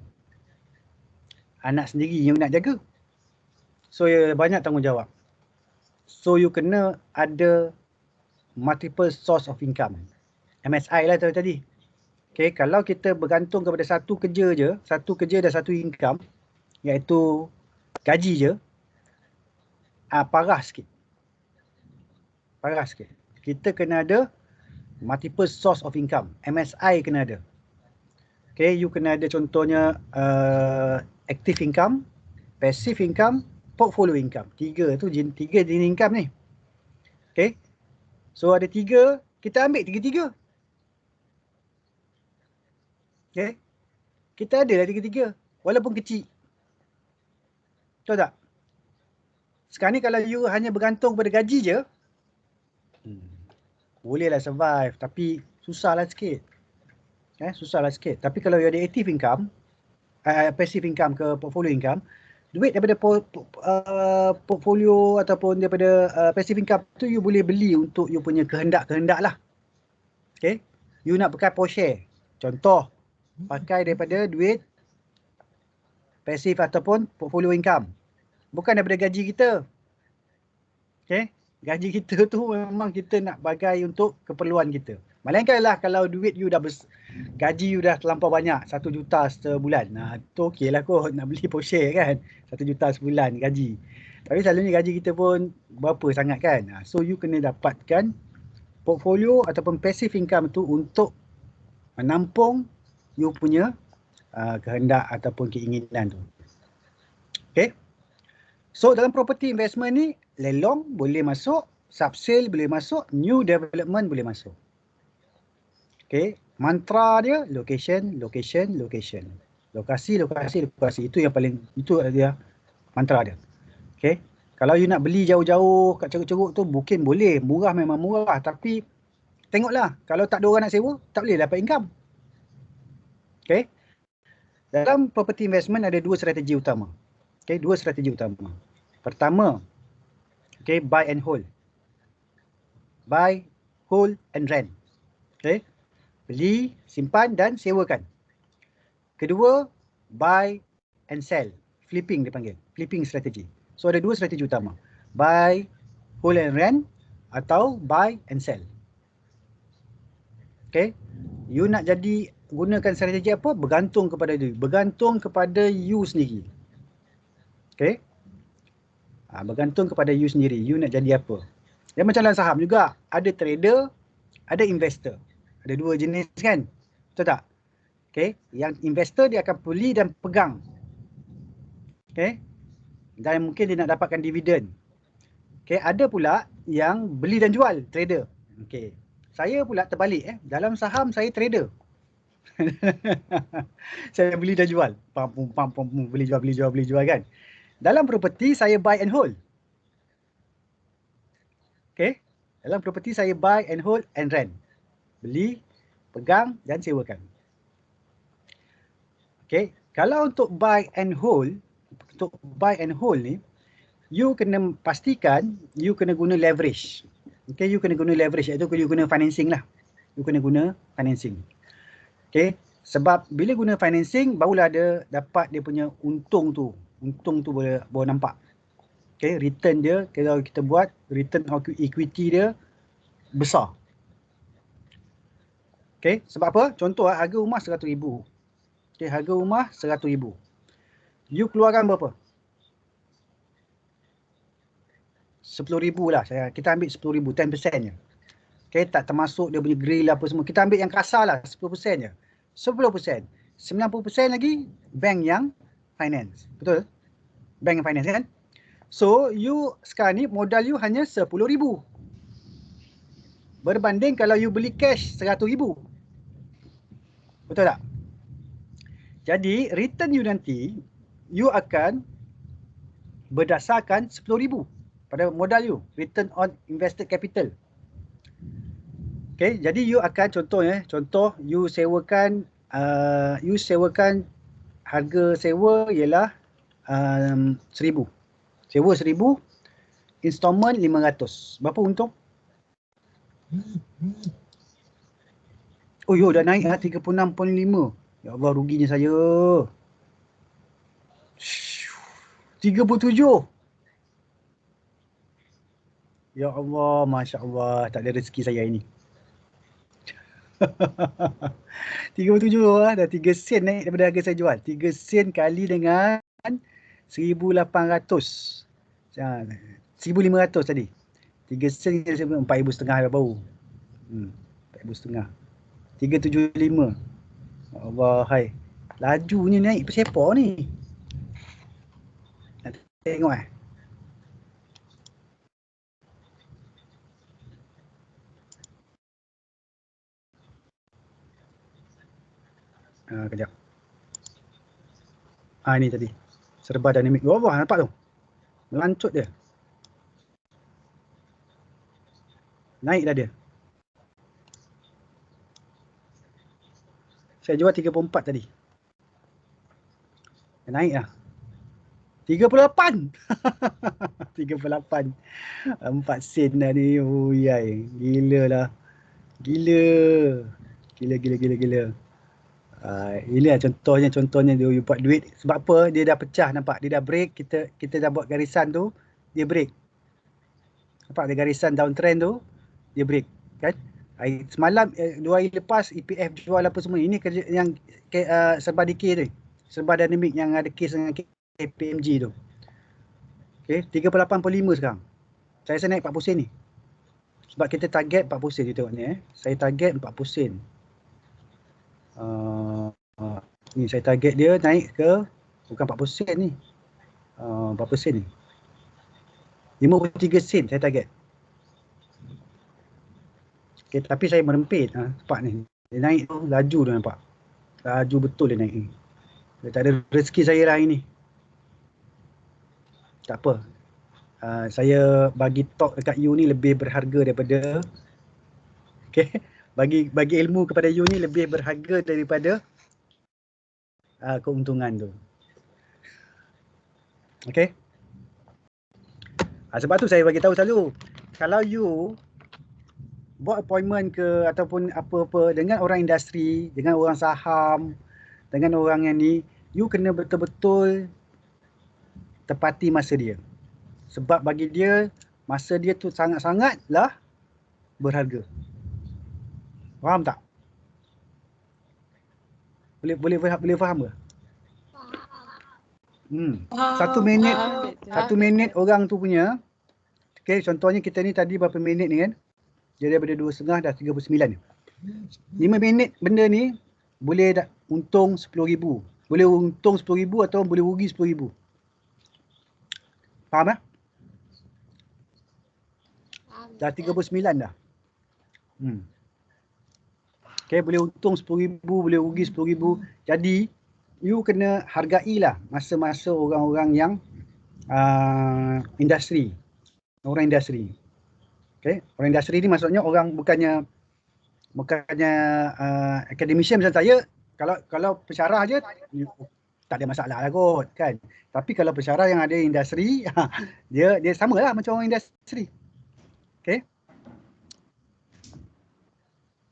A: anak sendiri you nak jaga. So you banyak tanggungjawab. So you kena ada multiple source of income. MSI lah tadi. Okay, kalau kita bergantung kepada satu kerja dan satu income, iaitu gaji je, parah sikit. Kita kena ada multiple source of income. MSI kena ada. Okay, you kena ada contohnya active income, passive income, portfolio income. Tiga jenis income ni. Okay, So ada 3, kita ambil 3-3. Okay. Kita ada lah 3-3. Walaupun kecil. Tahu tak? Sekarang ni kalau you hanya bergantung pada gaji je, bolehlah survive, tapi susahlah sikit. Susahlah sikit. Tapi kalau you ada active income, passive income ke portfolio income, duit daripada portfolio ataupun daripada passive income tu you boleh beli untuk you punya kehendak-kehendak lah. Okay. You nak pakai Porsche, contoh, pakai daripada duit passive ataupun portfolio income. Bukan daripada gaji kita. Okay. Gaji kita tu memang kita nak bagai untuk keperluan kita. Melainkan lah kalau duit you dah gaji you dah terlampau banyak, 1 juta sebulan. Nah, tu okey lah kot nak beli Porsche kan. 1 juta sebulan gaji. Tapi selalunya gaji kita pun berapa sangat kan. So you kena dapatkan portfolio ataupun passive income tu untuk menampung you punya kehendak ataupun keinginan tu. Okay. So dalam property investment ni, lelong boleh masuk, subsale boleh masuk, new development boleh masuk. Okay. Mantra dia location, location, location. Lokasi, lokasi, lokasi. Itu yang paling, itu dia mantra dia. Okay. Kalau you nak beli jauh-jauh kat ceruk-ceruk tu mungkin boleh, murah memang murah, tapi tengoklah kalau tak ada orang nak sewa, tak boleh dapat income. Okay. Dalam property investment ada 2 strategi utama. Okay, 2 strategi utama. Pertama, okay, buy and hold. Buy, hold and rent. Okay. Beli, simpan dan sewakan. Kedua, buy and sell. Flipping dipanggil. Flipping strategi. So ada 2 strategi utama. Buy, hold and rent atau buy and sell. Okay. You nak jadi gunakan strategi apa? Bergantung kepada you. Bergantung kepada you sendiri. Okay. Bergantung kepada you sendiri. You nak jadi apa? Dia macam dalam saham juga. Ada trader, ada investor. Ada 2 jenis kan? Betul tak? Okay. Yang investor dia akan beli dan pegang. Okay. Dan mungkin dia nak dapatkan dividen. Okay. Ada pula yang beli dan jual, trader. Okay. Saya pula terbalik. Dalam saham saya trader. Saya beli dan jual. Beli jual kan. Dalam property saya buy and hold. Okay. Dalam property saya buy and hold and rent. Beli, pegang dan sewakan. Okay. Kalau untuk buy and hold ni, you kena pastikan you kena guna leverage. Okay, you kena guna leverage, iaitu you guna financing lah. You kena guna financing. Okay. Sebab bila guna financing barulah ada dapat dia punya untung tu. Untung tu boleh nampak. Okay, return dia kalau kita buat return equity dia besar. Okay, sebab apa? Contoh harga rumah 100,000. Okay, harga rumah 100,000. You keluarkan berapa? 10,000 lah. Kita ambil 10,000, 10% je. Okay, tak termasuk dia punya grill apa semua. Kita ambil yang kasar lah, 10% je. 10%. 90% lagi bank yang finance. Betul? Bank yang finance kan? So, you sekarang ni modal you hanya 10,000. Berbanding kalau you beli cash 100,000. Betul tak? Jadi, return you nanti, you akan berdasarkan 10,000 pada modal you. Return on invested capital. Okay, jadi you akan contoh you sewakan harga sewa ialah 1,000. Sewa 1,000, installment 500. Berapa untung? Oh yo, dah naik 36.5. Ya Allah, ruginya saya. 37. Ya Allah, Masya Allah, tak ada rezeki saya ini. 37 lah, dah 3 sen naik daripada harga saya jual. 3 sen kali dengan 1,800. 1,500 tadi. 3 sen 4,500 baru. 4,500. 375. Allah, hai. Lajunya naik pesepa ni. Nak tengok Kejap. Ini tadi. Serba dinamik. Wah, nampak tu? Melancut dia. Naik dah dia. Saya jual 34 tadi. Naik lah. 38. 38. 4 sen dah ni. Oh yai. Gila lah. Gila. Ini lah contohnya dia buat duit. Sebab apa? Dia dah pecah, nampak? Dia dah break. Kita dah buat garisan tu, dia break. Nampak ada garisan downtrend tu, dia break. Kan? Semalam, 2 hari lepas EPF jual apa semua. Ini kerja yang serba decay tu. Serba dinamik yang ada case dengan KPMG tu. Okay, 38.5 sekarang. Saya rasa naik 40 sen ni. Sebab kita target 40 sen, you tengok ni. Saya target 40 sen. Ni saya target dia naik ke, bukan 40 sen ni. Berapa sen ni? 53 sen saya target. Okay, tapi saya merempit. Nampak ni. Dia naik tu, laju tu nampak. Laju betul dia naik ni. Dia tak ada rezeki saya lah ini. Tak apa. Saya bagi talk dekat you ni lebih berharga daripada, okay, bagi ilmu kepada you ni lebih berharga daripada keuntungan tu. Okay. Sebab tu saya bagi tahu selalu, kalau you buat appointment ke ataupun apa-apa dengan orang industri, dengan orang saham, dengan orang yang ni, you kena betul-betul tepati masa dia. Sebab bagi dia, masa dia tu sangat-sangatlah berharga. Faham tak? Boleh faham ke? Satu minit orang tu punya. Okay, contohnya kita ni tadi berapa minit ni kan? Dia daripada 2.5 dah 39. 5 minit benda ni boleh untung 10,000. Boleh untung 10,000 atau boleh rugi 10,000. Faham tak? Dah 39 dah. Okay, boleh untung 10,000, boleh rugi 10,000. Jadi, you kena hargailah masa-masa orang-orang yang industri. Orang industri. Okay, orang industri ni maksudnya orang bukannya academician macam saya. Kalau pensyarah je, tak ada masalah lah kot kan. Tapi kalau pensyarah yang ada industri, dia samalah macam orang industri. Okay.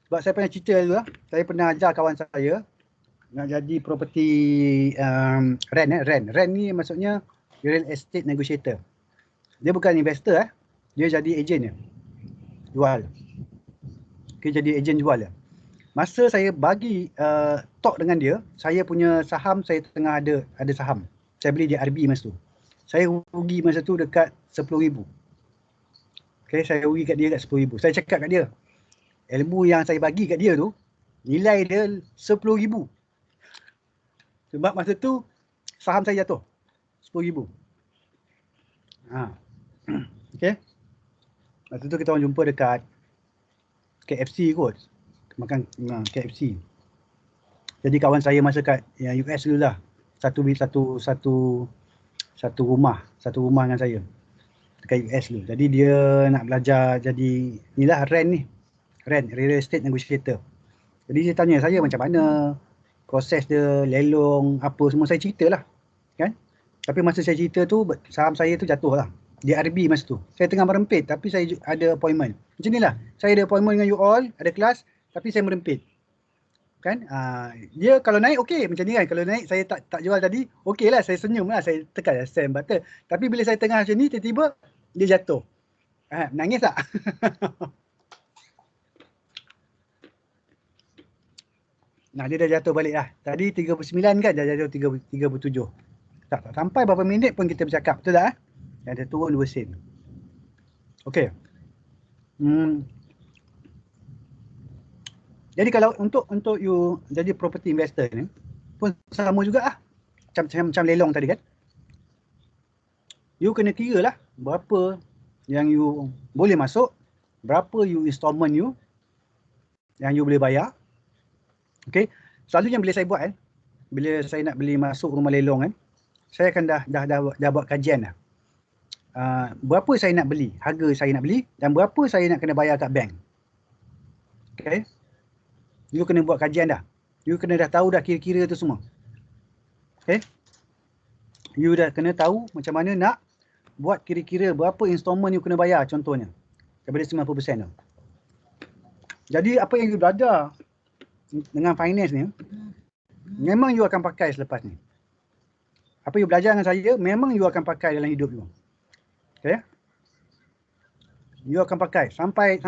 A: Sebab saya pernah cerita dulu lah, saya pernah ajar kawan saya nak jadi property rent. Rent ni maksudnya real estate negotiator. Dia bukan investor dia jadi ejen dia. Jual. Okay, jadi ejen jual dia. Masa saya bagi talk dengan dia, saya punya saham, saya tengah ada saham. Saya beli di RB masa tu. Saya rugi masa tu dekat 10,000. Okay, saya rugi kat dia kat 10,000. Saya cakap kat dia, ilmu yang saya bagi kat dia tu, nilai dia 10,000. Sebab masa tu, saham saya jatuh. 10,000. Okay. Masa tu kita orang jumpa dekat KFC kot. Makan KFC. Jadi kawan saya masa kat yang US dulu lah. Satu rumah dengan saya. Dekat US dulu. Jadi dia nak belajar jadi inilah rent ni. Rent, real estate negotiator. Jadi dia tanya saya macam mana proses dia, lelong, apa semua saya cerita lah. Kan? Tapi masa saya cerita tu, saham saya tu jatuh lah. Di RB masa tu. Saya tengah merempit tapi saya ada appointment. Macam ni lah. Saya ada appointment dengan you all, ada kelas tapi saya merempit. Kan? Dia kalau naik okey macam ni kan. Kalau naik saya tak jual tadi, okey lah, saya senyum lah, saya tekan stand button. Tapi bila saya tengah macam ni, tiba-tiba dia jatuh. Nangis tak? Nah, dia dah jatuh balik lah. Tadi 39 kan, dah jatuh 37. Tak sampai berapa minit pun kita bercakap, betul tak? Yang dia turun 2 sen. Okey. Jadi kalau untuk you jadi property investor ni pun sama jugalah. Macam lelong tadi kan. You kena kira lah berapa yang you boleh masuk, berapa you installment you yang you boleh bayar. Okay. selalunya bila saya buat kan, bila saya nak beli masuk rumah lelong kan, saya akan dah buat kajian dah. Berapa saya nak beli, harga saya nak beli dan berapa saya nak kena bayar kat bank. Okay. You kena buat kajian dah. You kena dah tahu dah kira-kira tu semua. Okay. You dah kena tahu macam mana nak buat kira-kira berapa installment you kena bayar contohnya. Daripada 90% tu. Jadi apa yang you belajar dengan finance ni, memang you akan pakai selepas ni. Apa you belajar dengan saya, memang you akan pakai dalam hidup you. Okay. You akan pakai sampai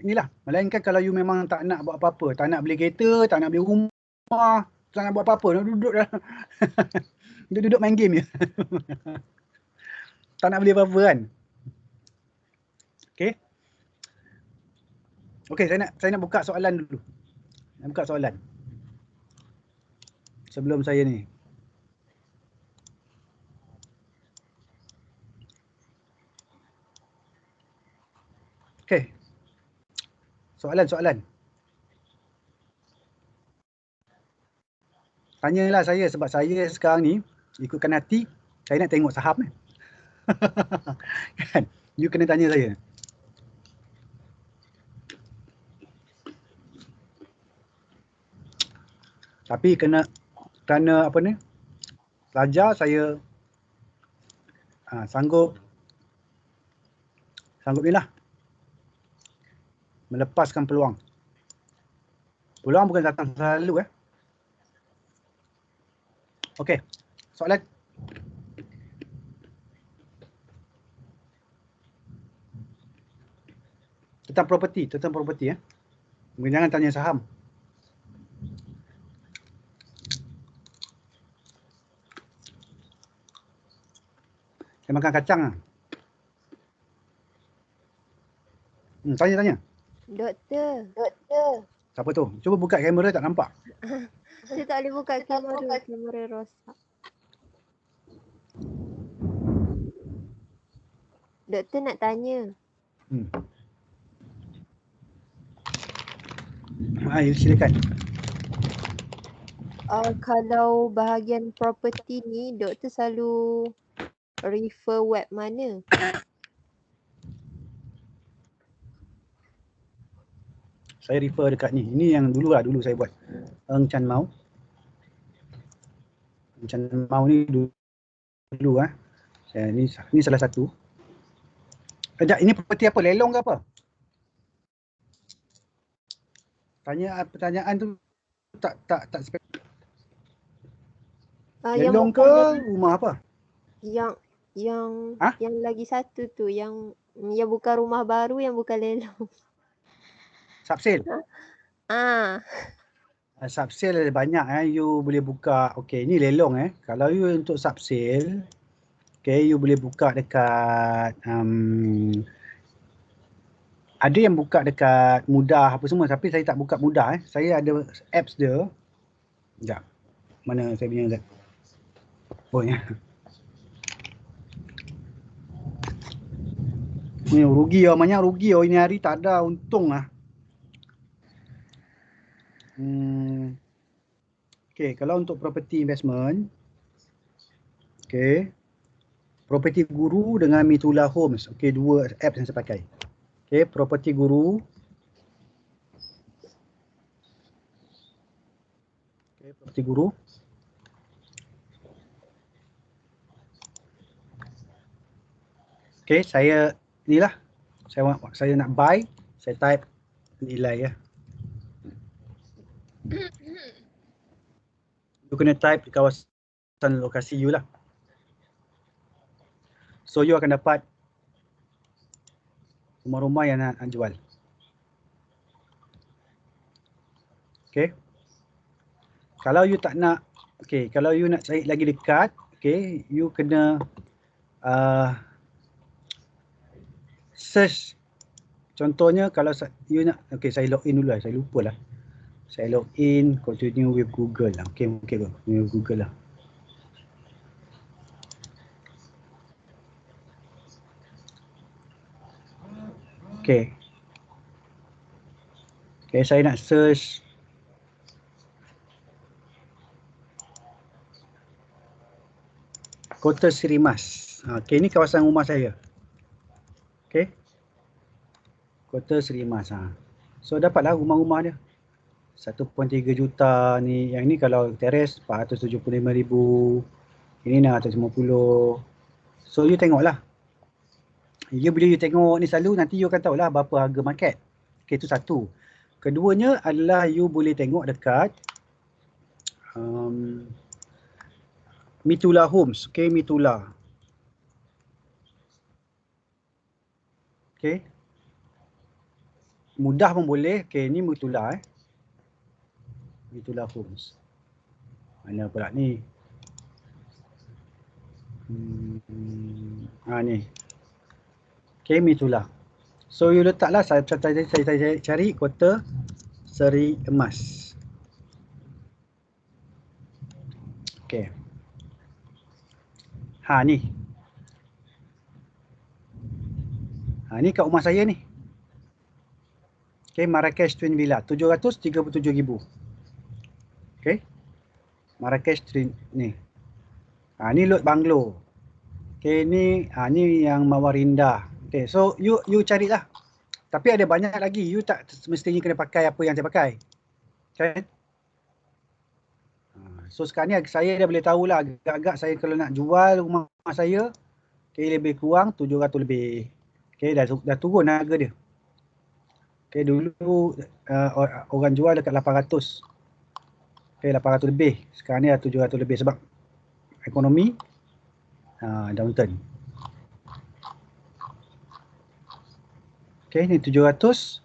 A: inilah. Melainkan kalau you memang tak nak buat apa-apa, tak nak beli kereta, tak nak beli rumah, tak nak buat apa-apa, nak duduk dah. duduk main game je. Tak nak beli apa-apa kan. Okay. Okay, saya nak buka soalan dulu. Nak buka soalan. Sebelum saya ni. Okay. Soalan. Tanyalah saya sebab saya sekarang ni ikutkan hati, saya nak tengok saham ni. Kan? You kena tanya saya. Tapi kerana apa ni? Pelajar saya sanggup ni lah. Melepaskan peluang. Peluang bukan datang selalu Okey. Soalan. Tentang property Jangan tanya saham. Saya makan kacang lah. Tanya.
B: Doktor.
A: Siapa tu? Cuba buka kamera, tak nampak.
B: Saya tak boleh buka kamera. Kamera rosak. Doktor nak tanya.
A: Silakan.
B: Kalau bahagian property ni, doktor selalu refer web mana?
A: Saya refer dekat ni. Ini yang dulu saya buat. Eng Chan Mau. Eng Chan Mau ni dulu ni salah satu. Ini property apa? Lelong ke apa? Pertanyaan tu tak lelong ke rumah apa?
B: Yang lagi satu tu yang bukan rumah baru, yang bukan lelong.
A: Subsale. Subsale ada banyak you boleh buka. Okey, ni lelong Kalau you untuk subsale, you boleh buka dekat ada yang buka dekat Mudah apa semua, tapi saya tak buka Mudah Saya ada apps dia. Sekejap. Mana saya punya Zat? Oh ya. Ni rugi banyak rugi ini hari, tak ada untung lah. Okay, kalau untuk property investment, Property Guru dengan Mitula Homes. Dua apps yang saya pakai. Property Guru. Property Guru. Saya inilah. Saya nak buy, saya type nilai You kena type di kawasan lokasi you lah. So you akan dapat rumah-rumah yang nak jual. Kalau you tak nak, kalau you nak cari lagi dekat, you kena search. Contohnya kalau you nak, saya login dulu lah, saya lupa lah. Saya login, continue with Google lah. Continue with Google lah. Saya nak search Kota Seri Mas. Okay, ni kawasan rumah saya. Okay. Kota Seri Mas. So dapatlah rumah-rumah dia. 1.3 juta ni. Yang ni kalau teres 475,000. Ini 650. So you tengoklah. Bila you tengok ni selalu, nanti you akan tahulah berapa harga market. Okay, itu satu. Keduanya adalah you boleh tengok dekat Mitula Homes. Okay, Mitula. Okay. Mudah pun boleh. Okay, ni Mitula Mitula Homes. Mana pula ni? Ni. Okay, Mitula. So you letaklah, saya cari Kota Seri Emas. Okay. Ni. Ni kat rumah saya ni. Okay, Marrakesh Twin Villa, 737,000. Okay. Marrakesh Twin ni. Ni lot banglo. Okay, ni yang Mawar Indah. Okay, so you carilah. Tapi ada banyak lagi. You tak semestinya kena pakai apa yang saya pakai. Okay. So sekarang ni saya dah boleh tahulah agak-agak saya kalau nak jual rumah saya, okay, lebih kurang 700 lebih. Okay, dah turun harga dia. Okay, dulu orang jual dekat 800. Okay, 800 lebih. Sekarang ni dah 700 lebih sebab ekonomi downturn. Okay, ni 737.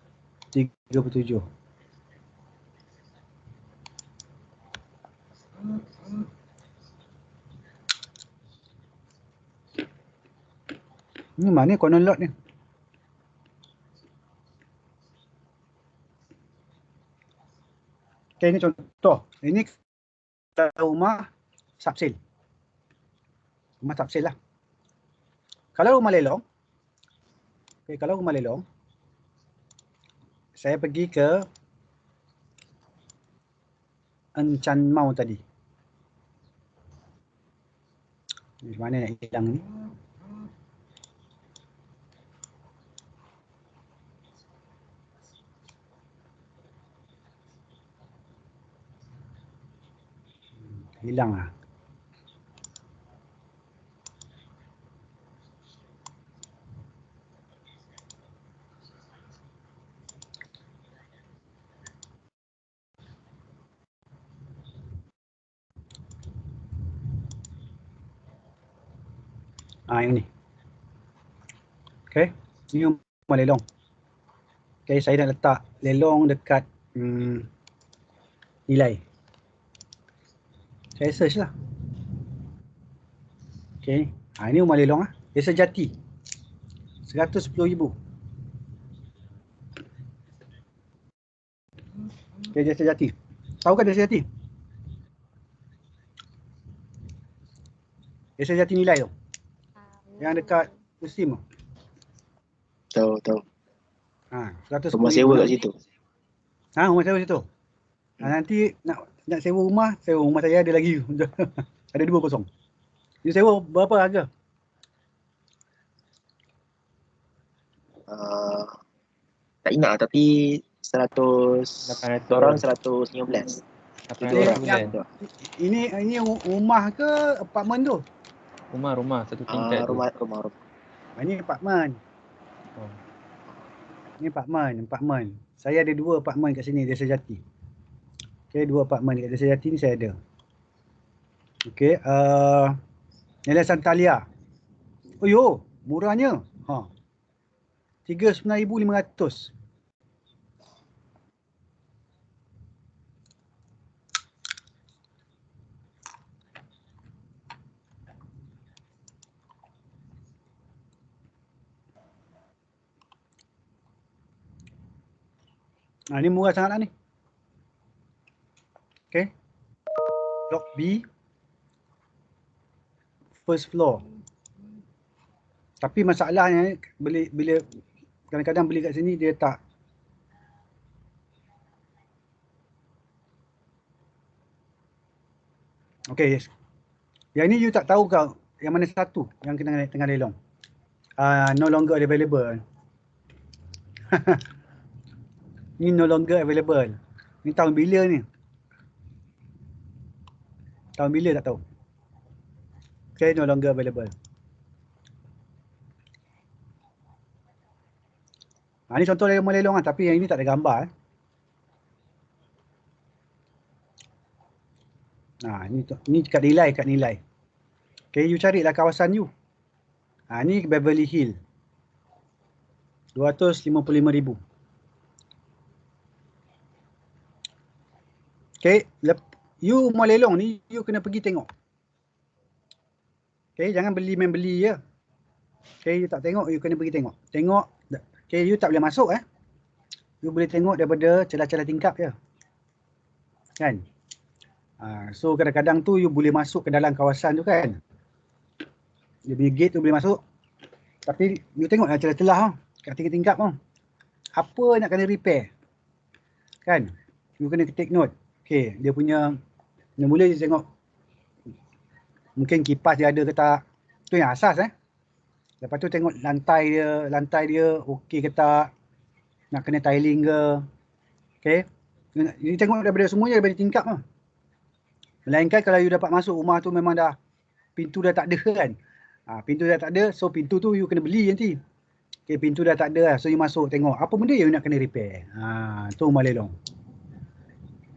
A: Ni mana corner lot ni? Okay, ini contoh. Ini rumah subsale. Rumah subsale lah. Kalau rumah lelong, okay, kalau rumah lelong, saya pergi ke Enchan Mau tadi. Di mana nak hilang ni? Hilang lah. Yang ni. Okay, ini rumah lelong. Okay, saya nak letak lelong dekat nilai. Saya search lah. Okay, ini rumah lelong lah. Desa Jati. 110,000. Okay, Desa Jati. Tahu kan Desa Jati? Desa Jati nilai tu. Yang dekat Muslim tu.
E: Tahu.
A: 110,000.
E: Rumah sewa kat situ.
A: Rumah sewa situ. Nanti nak sewa rumah saya ada lagi. Ada 2 kosong. You sewa berapa harga?
E: Tak ingat tapi 100 orang 115.
F: 800 bulan.
A: Ini rumah ke apartmen tu?
F: Rumah satu tingkat tu.
E: Rumah.
A: Ini apartmen. Ini apartmen. Saya ada 2 apartmen kat sini Desa Jati. Okay, 2 apartmen kat Desa Jati ni saya ada. Okay, Nilai Santalia. Oh yo, murahnya. 39,500. Ni murah sangat lah ni. Okay. Block B. First floor. Tapi masalahnya bila kadang-kadang beli kat sini dia tak. Okay, yes. Yang ni you tak tahu kau. yang mana satu yang tengah lelong? No longer available. Ni no longer available. Ni tahun bila ni? Tahun bila tak tahu. Okay, no longer available. Ni contoh lelong lah, tapi yang ini tak ada gambar. Ni kat nilai. Okay, you carilah kawasan you. Ni Beverly Hill. 255,000. Okay, you mau lelong ni, you kena pergi tengok. Okay, jangan main beli je. Okay, you tak tengok, you kena pergi tengok. Tengok, okay, you tak boleh masuk You boleh tengok daripada celah-celah tingkap je. Kan? So kadang-kadang tu you boleh masuk ke dalam kawasan tu kan. Dia punya gate tu boleh masuk. Tapi you tengoklah celah-celah kat tingkap tu. Apa nak kena repair? Kan? You kena take note. Okay, dia punya mula dia tengok mungkin kipas dia ada ke tak. Tu yang asas Lepas tu tengok lantai dia okey ke tak. Nak kena tiling ke. Okay. You tengok daripada semuanya daripada tingkap lah. Melainkan kalau you dapat masuk rumah tu memang dah pintu dah tak ada kan. Pintu dah tak ada, so pintu tu you kena beli nanti. Okay, pintu dah tak ada lah, so you masuk tengok apa benda you nak kena repair. Tu rumah lelong.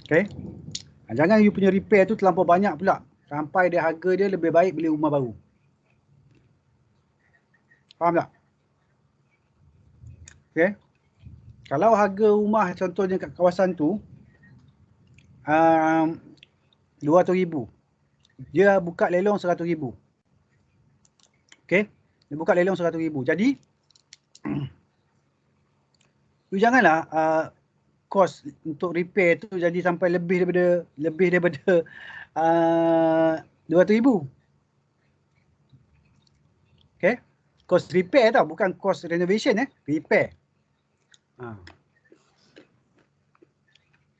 A: Okay. Jangan you punya repair tu terlampau banyak pula. Sampai dia harga dia lebih baik beli rumah baru. Faham tak? Okay. Kalau harga rumah contohnya kat kawasan tu 200,000. Dia buka lelong 100,000. Okay. Dia buka lelong 100,000. Jadi you janganlah kos untuk repair tu jadi sampai lebih daripada 200,000. Okay. Kos repair tau, bukan kos renovation repair.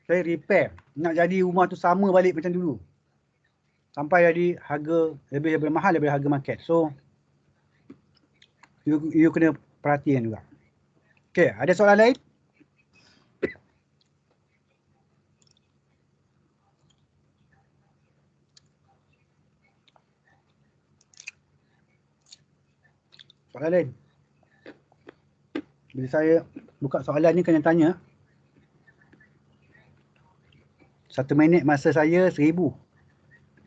A: Okay, repair. Nak jadi rumah tu sama balik macam dulu. Sampai jadi harga lebih mahal daripada harga market. So you kena perhatikan juga. Okay, ada soalan lain? Soalan lain? Bila saya buka soalan ni kena tanya. 1 minit masa saya 1,000.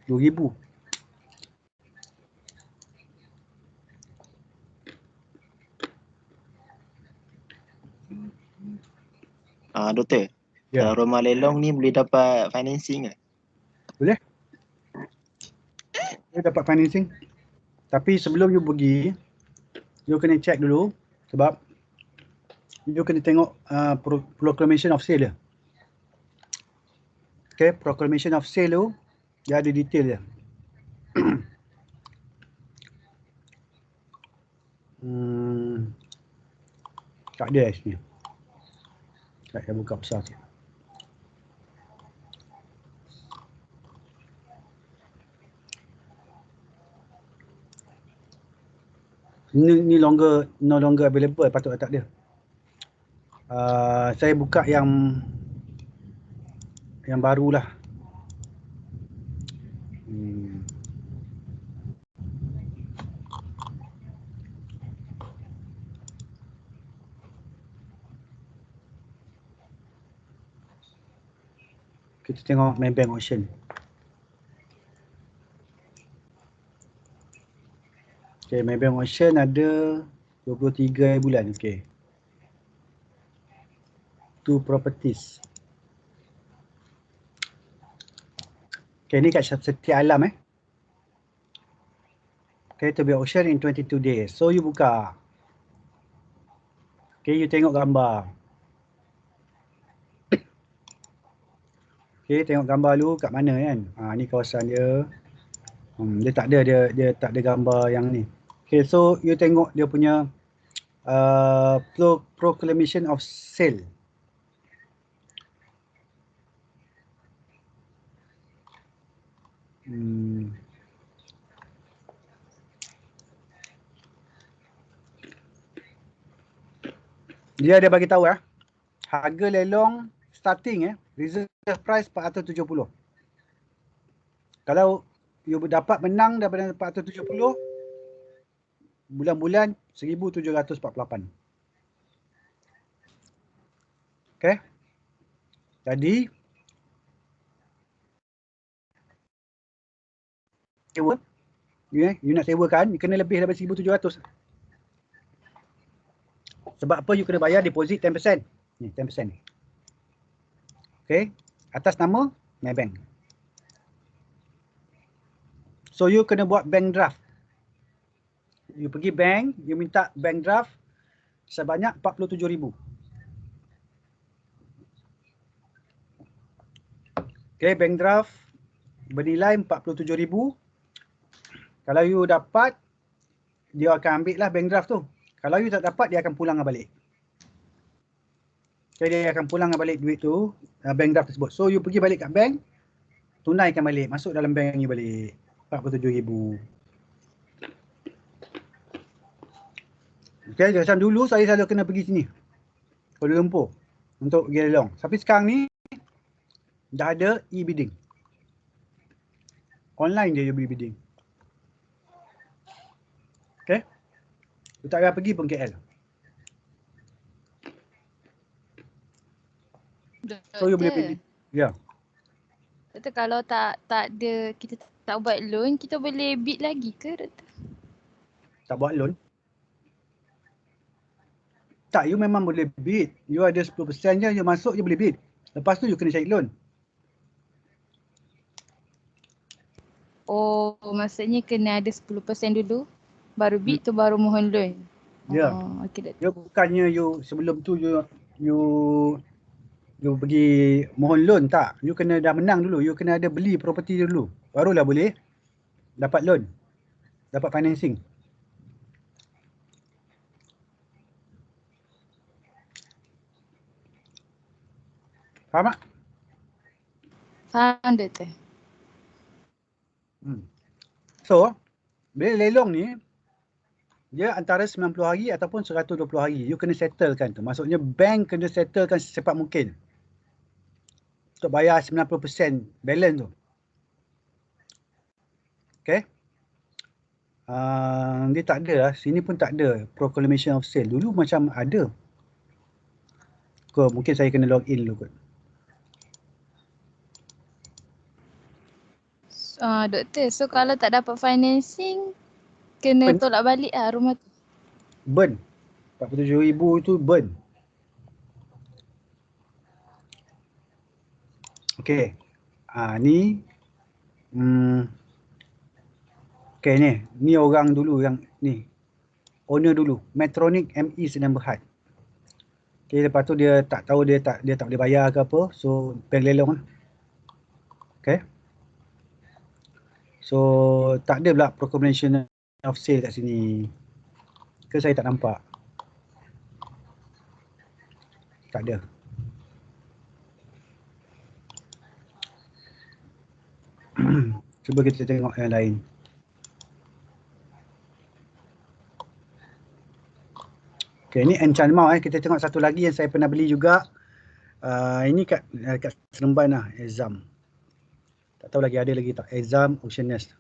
A: 2,000.
E: Doktor, kalau rumah lelong ni boleh dapat financing ke?
A: Boleh. Boleh dapat financing. Tapi sebelum you pergi, you kena check dulu sebab you kena tengok proclamation of sale dia. Okay, proclamation of sale tu dia ada detail dia. Tak ada sini. Saya buka besar sikit. Ni no longer available, patut tak dia. Saya buka yang barulah. Kita tengok Maybank auction. Okay, Maybank auction ada 23 bulan. Okay. 2 properties. Okay, ni kat Setia Alam Okay, to be auction in 22 days. So you buka. Okay, you tengok gambar. Okay, tengok gambar dulu kat mana kan. Ni kawasan dia. Dia tak ada gambar yang ni. Okay, so you tengok dia punya proclamation of sale. Dia ada bagi tahu harga lelong starting reserve price 470. Kalau you dapat menang daripada 470, bulan-bulan 1748. Okay. Jadi sewa, you nak sewakan, you kena lebih daripada 1700. Sebab apa? You kena bayar deposit 10%. Ni 10%. Okay. Atas nama Maybank. So you kena buat bank draft. You pergi bank, you minta bank draft sebanyak 47,000. Okay, bank draft bernilai 47,000. Kalau you dapat, dia akan ambil lah bank draft tu. Kalau you tak dapat, dia akan pulang balik. Okay, dia akan pulang balik duit tu, bank draft tersebut. So you pergi balik kat bank, tunaikan balik, masuk dalam bank you balik. 47,000. Okay, macam dulu saya selalu kena pergi sini, Kuala Lumpur, untuk pergi lelong. Tapi sekarang ni, dah ada e-bidding. Online je you bidding. Okay. You tak payah pergi pun KL. So you boleh bidding. Ya.
G: Doktor, kalau tak ada, kita tak buat loan, kita boleh bid lagi ke, Doktor?
A: Tak buat loan? Tak, you memang boleh bid. You ada 10% je, you masuk je boleh bid. Lepas tu you kena cari loan.
G: Oh, maksudnya kena ada 10% dulu, baru bid tu baru mohon loan.
A: Ya.
G: Oh, okey, Doktor.
A: You bukannya you sebelum tu you pergi mohon loan, tak. You kena dah menang dulu. You kena ada beli property dulu. Barulah boleh dapat loan. Dapat financing. Faham tak?
G: Faham, Doktor.
A: So, bila lelong ni, dia antara 90 hari ataupun 120 hari. You kena settlekan tu. Maksudnya bank kena settlekan secepat mungkin. Untuk bayar 90% balance tu. Okay. Dia tak ada lah. Sini pun tak ada proclamation of sale. Dulu macam ada. Mungkin saya kena log in dulu kot.
G: Doktor, so kalau tak dapat financing, kena tolak balik rumah tu?
A: Burn. 47,000 itu burn. Okay. Ni. Okay ni. Ni orang dulu yang ni. Owner dulu. Metronic ME Sdn Bhd. Okay, lepas tu dia tak tahu dia tak boleh bayar ke apa. So bank lelong lah. Okay. So tak ada pula proclamation of sale kat sini. Ke saya tak nampak? Tak ada. Cuba kita tengok yang lain. Okay, ni Enchantment kita tengok satu lagi yang saya pernah beli juga. Ini kat Seremban lah, Exam. Tak tahu lagi ada lagi tak, Exam Ocean Nest.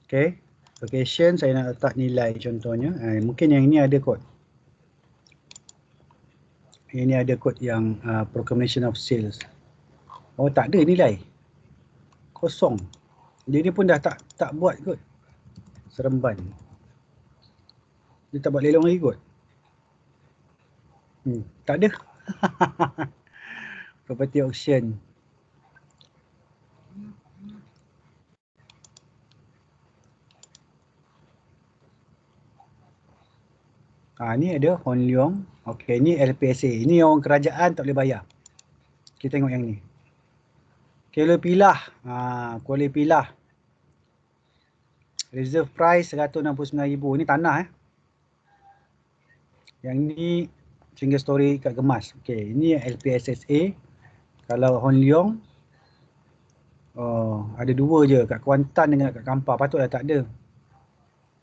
A: Okay, location saya nak letak nilai contohnya. Mungkin yang ini ada kod. Ini ada kod yang proclamation of sales. Oh, tak ada nilai. Kosong. Dia ni pun dah tak buat kot. Seremban. Dia tak buat lelong lagi kot. Tak ada. Property auction. Ni ada Hon Leong. Okey, ni LPSA. Ini orang kerajaan tak boleh bayar. Kita tengok yang ni. Kuala Pilah. Kuala Pilah. Reserve price 169,000. Ini tanah Yang ni single story kat Gemas. Okey, ini LPSSA. Kalau Hon Leong, ada dua je, kat Kuantan dengan kat Kampar. Patutlah tak ada.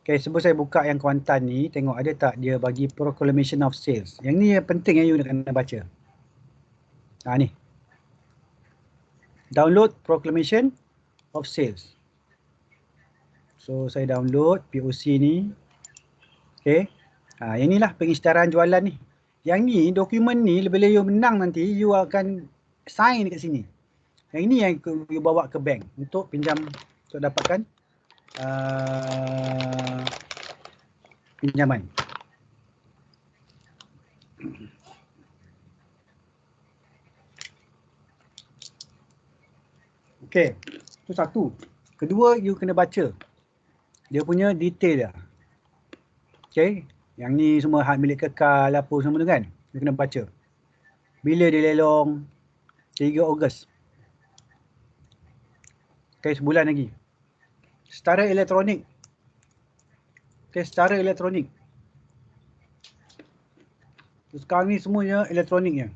A: Okay, sebelum saya buka yang Kuantan ni, tengok ada tak dia bagi Proclamation of Sales. Yang ni yang penting yang you nak kena baca. Ni. Download Proclamation of Sales. So saya download POC ni. Okay. Yang ni lah pengisytiharan jualan ni. Yang ni, dokumen ni bila you menang nanti, you akan sign dekat sini. Yang ini yang you bawa ke bank untuk pinjam, untuk dapatkan pinjaman. Okey, itu satu. Kedua, you kena baca dia punya detail dia. Okey, yang ni semua hak milik kekal apa semua tu kan. You kena baca. Bila dia lelong? 3 Ogos. Okey, sebulan lagi. Secara elektronik. Okey, secara elektronik. Sekarang ni semuanya elektroniknya.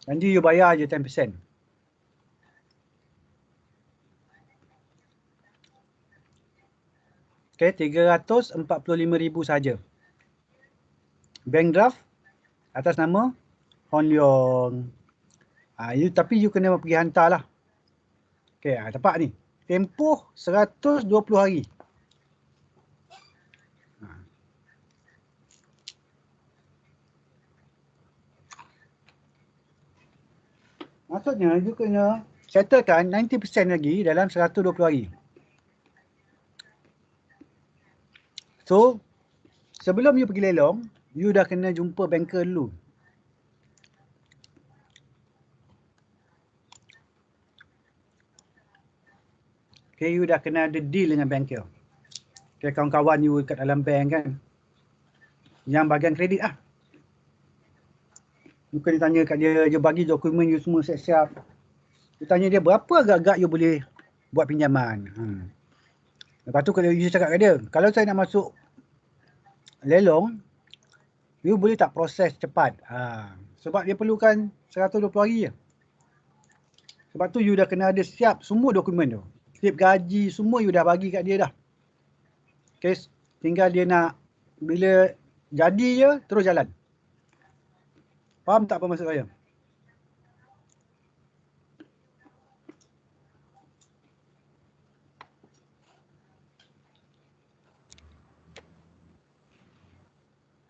A: Nanti you bayar je 10%. Okey, 345,000 saja. Bank draft atas nama Hon Leong. Tapi you kena pergi hantar lah. Okey, tepat ni. Tempoh 120 hari. Maksudnya you kena settlekan 90% lagi dalam 120 hari. So, sebelum you pergi lelong, you dah kena jumpa banker dulu. Okay, you dah kena ada deal dengan banker. Okay, kawan-kawan you kat dalam bank kan, yang bahagian kredit lah. You kena tanya kat dia, dia bagi dokumen you semua siap-siap. You tanya dia berapa agak-agak you boleh buat pinjaman. Lepas tu kalau you cakap kat dia, kalau saya nak masuk lelong, you boleh tak proses cepat. Sebab dia perlukan 120 hari je. Sebab tu you dah kena ada siap semua dokumen tu. Slip gaji semua you dah bagi kat dia dah. Okay, tinggal dia nak bila jadi je terus jalan. Faham tak apa maksud saya?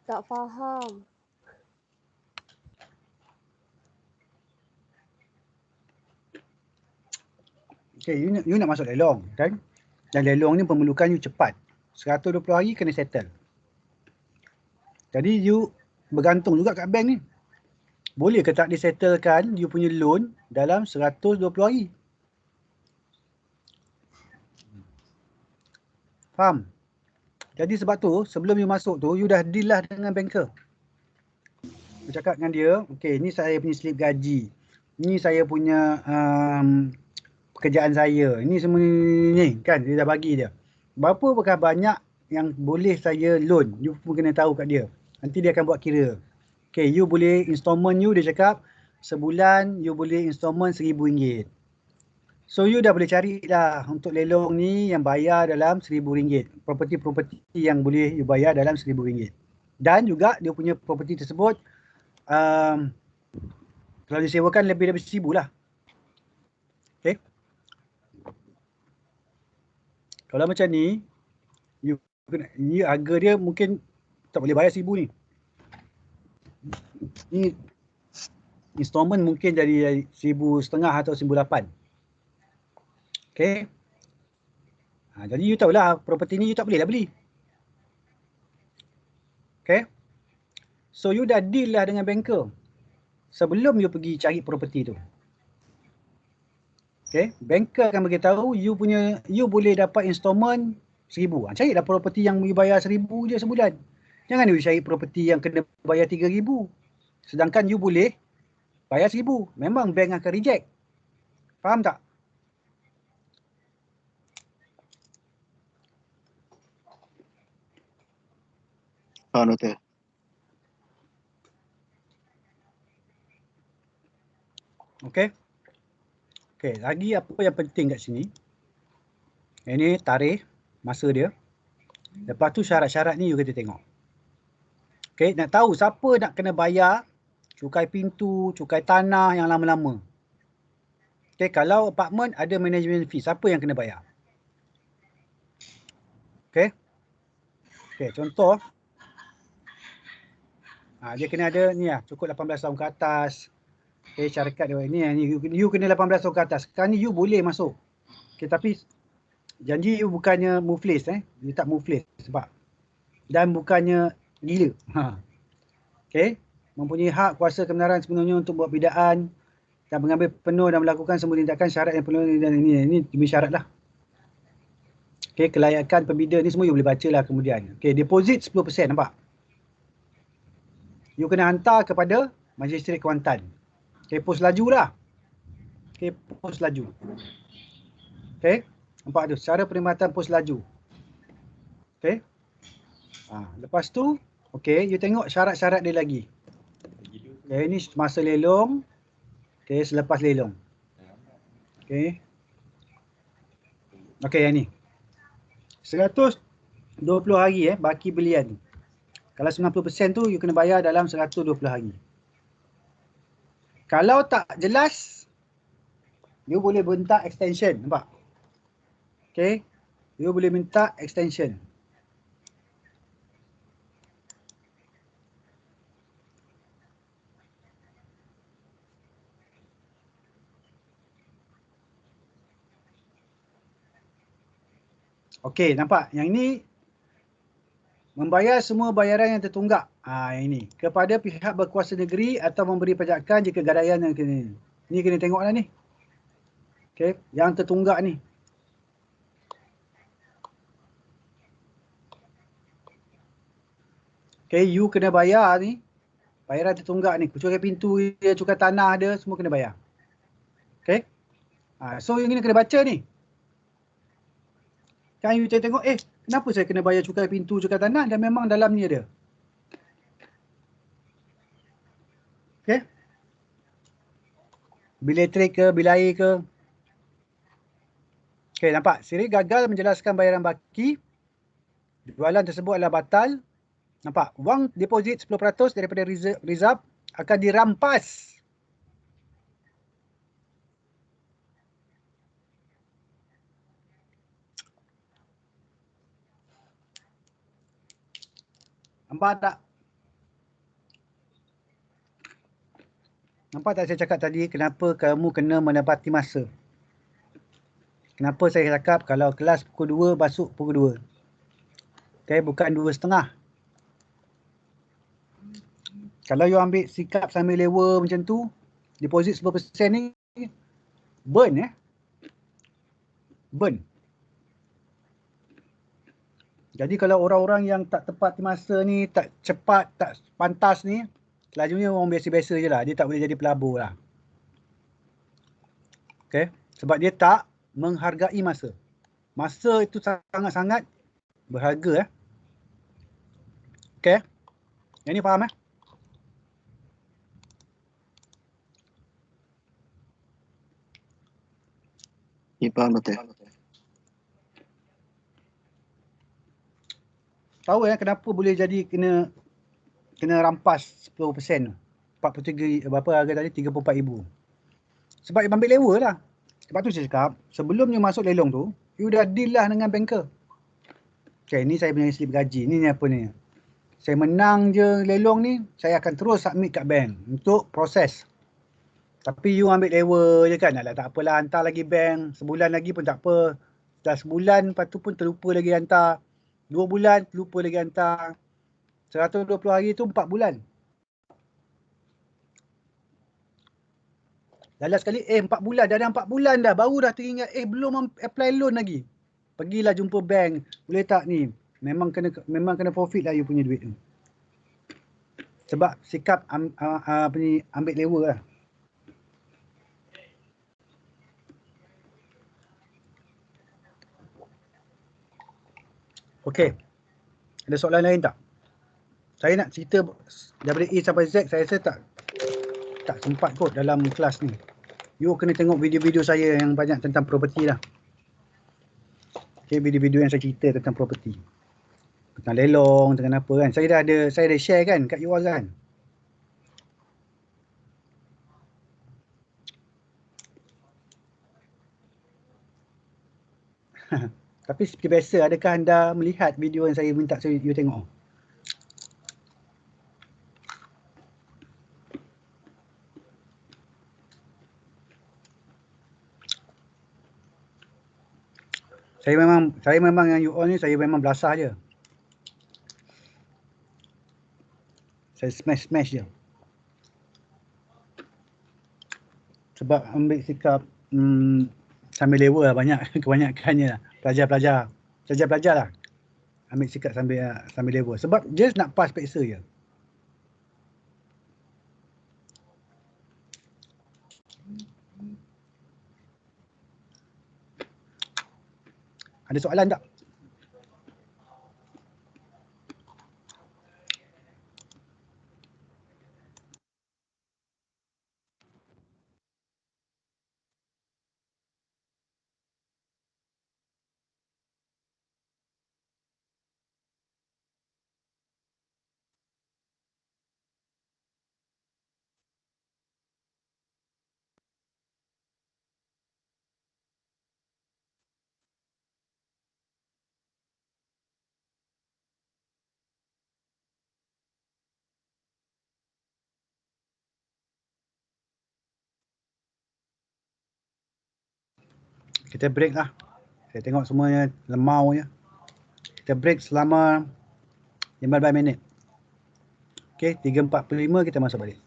B: Tak faham.
A: Okay, you nak masuk lelong kan? Dan lelong ni memerlukan you cepat. 120 hari kena settle. Jadi you bergantung juga kat bank ni. Boleh ke tak disettlekan you punya loan dalam 120 hari? Faham? Jadi sebab tu sebelum you masuk tu you dah deal lah dengan banker. You cakap dengan dia, okay ni saya punya slip gaji. Ni saya punya pekerjaan saya. Ini semua ni kan dia dah bagi dia. Berapakah banyak yang boleh saya loan? You pun kena tahu kat dia. Nanti dia akan buat kira. Okay, you boleh installment you, dia cakap sebulan you boleh installment RM1,000. So you dah boleh cari lah untuk lelong ni yang bayar dalam RM1,000. Property yang boleh you bayar dalam RM1,000. Dan juga dia punya property tersebut kalau disewakan lebih dari RM1,000 lah. Okay. Kalau macam ni, ni harga dia mungkin tak boleh bayar RM1,000 ni. Ni installment mungkin jadi RM1,500 atau RM1,800. Okay. Jadi you tahulah property ni you tak boleh lah beli. Okay. So you dah deal lah dengan banker sebelum you pergi cari property tu. Okay. Banker akan beritahu you boleh dapat installment RM1,000. Carilah property yang you bayar RM1,000 je sebulan. Jangan you cari property yang kena bayar RM3,000. Sedangkan you boleh bayar RM1,000. Memang bank akan reject. Faham tak?
E: Faham betul.
A: Okay. Okay, lagi apa yang penting kat sini. Ini tarikh masa dia. Lepas tu syarat-syarat ni you kena tengok. Okay, nak tahu siapa nak kena bayar cukai pintu, cukai tanah yang lama-lama. Okay, kalau apartment ada management fee, siapa yang kena bayar? Okay. Okay, contoh. Dia kena ada ni lah, cukup 18 tahun ke atas. Okay, syarikat dia ni you kena 18 tahun ke atas. Sekarang ni you boleh masuk. Okay, tapi janji you bukannya muflis you tak muflis sebab dan bukannya gila. Okay, mempunyai hak kuasa kebenaran sepenuhnya untuk buat bidaan dan mengambil penuh dan melakukan semua tindakan syarat yang perlu dan ini demi syarat lah. Okay, kelayakan pembida ni semua you boleh baca lah kemudian. Okay, deposit 10%, nampak? You kena hantar kepada Magistrate Kewantan. Okay, pos laju lah. Okay, pos laju. Okay, nampak tu, cara perkhidmatan pos laju. Okay. Lepas tu, okay, you tengok syarat-syarat dia lagi. Okay, ni masa lelong. Okay, selepas lelong. Okay. Okay, yang ni. 120 hari baki belian. Kalau 90% tu you kena bayar dalam 120 hari. Kalau tak jelas, you boleh minta extension, nampak? Okay, you boleh minta extension. Okey, nampak? Yang ini membayar semua bayaran yang tertunggak. Yang ini. Kepada pihak berkuasa negeri atau memberi pajakan jika gadaian yang kena. Ni kena tengoklah ni. Okey, yang tertunggak ni. Okey, you kena bayar ni. Bayaran tertunggak ni. Cukai pintu dia, cukai tanah dia, semua kena bayar. Okey. So yang ni kena baca ni. Kan you tengok, kenapa saya kena bayar cukai pintu, cukai tanah, dan memang dalam ni ada. Okay. Bil elektrik ke, bil air ke. Okay, nampak? Sirik gagal menjelaskan bayaran baki. Jualan tersebut adalah batal. Nampak? Wang deposit 10% daripada reserve akan dirampas. Nampak tak? Nampak tak saya cakap tadi kenapa kamu kena menepati masa? Kenapa saya cakap kalau kelas pukul 2 masuk pukul 2? Okay, bukan 2.30. Kalau you ambil sikap sambil lewa macam tu, deposit 10% ni burn burn. Jadi kalau orang-orang yang tak tepat masa ni, tak cepat, tak pantas ni, selalunya orang biasa-biasa je lah. Dia tak boleh jadi pelabur lah. Okay. Sebab dia tak menghargai masa. Masa itu sangat-sangat berharga. Okay. Yang ni faham
E: Faham betul.
A: Tahu kenapa boleh jadi kena rampas 10%. 43 berapa harga tadi, 34,000. Sebab dia ambil lewa lah. Sebab tu saya cakap, sebelum you masuk lelong tu, you dah deal lah dengan banker. Okay, ni saya punya slip gaji. Ni apa ni? Saya menang je lelong ni, saya akan terus submit kat bank untuk proses. Tapi you ambil lewa je kan, tak apalah, hantar lagi bank. Sebulan lagi pun tak apa. Dah sebulan, lepas tu pun terlupa lagi hantar. 2 bulan, lupa lagi hantar. 120 hari tu 4 bulan. Dalam sekali, 4 bulan. Dah ada 4 bulan dah. Baru dah teringat, belum apply loan lagi. Pergilah jumpa bank. Boleh tak ni? Memang kena profit lah you punya duit tu. Sebab sikap ambil lewa lah. Okey. Ada soalan lain tak? Saya nak cerita daripada A sampai Z, saya rasa tak sempat kot dalam kelas ni. You kena tengok video-video saya yang banyak tentang property lah. Okey, video-video yang saya cerita tentang property. tengah lelong, tengah apa kan. Saya dah share kan kat you all kan. Tapi seperti biasa, adakah anda melihat video yang saya minta you tengok? Saya memang yang you all ni, saya memang belasah je. Saya smash je. Sebab ambil sikap sambil lewa lah banyak, kebanyakannya lah. Pelajar lah. Ambil sikap sambil lewa. Sebab just nak pass peksa je. Ada soalan tak? Kita break lah. Saya tengok semuanya lemau je. Kita break selama 15 minit. Okay, 3.45 kita masuk balik.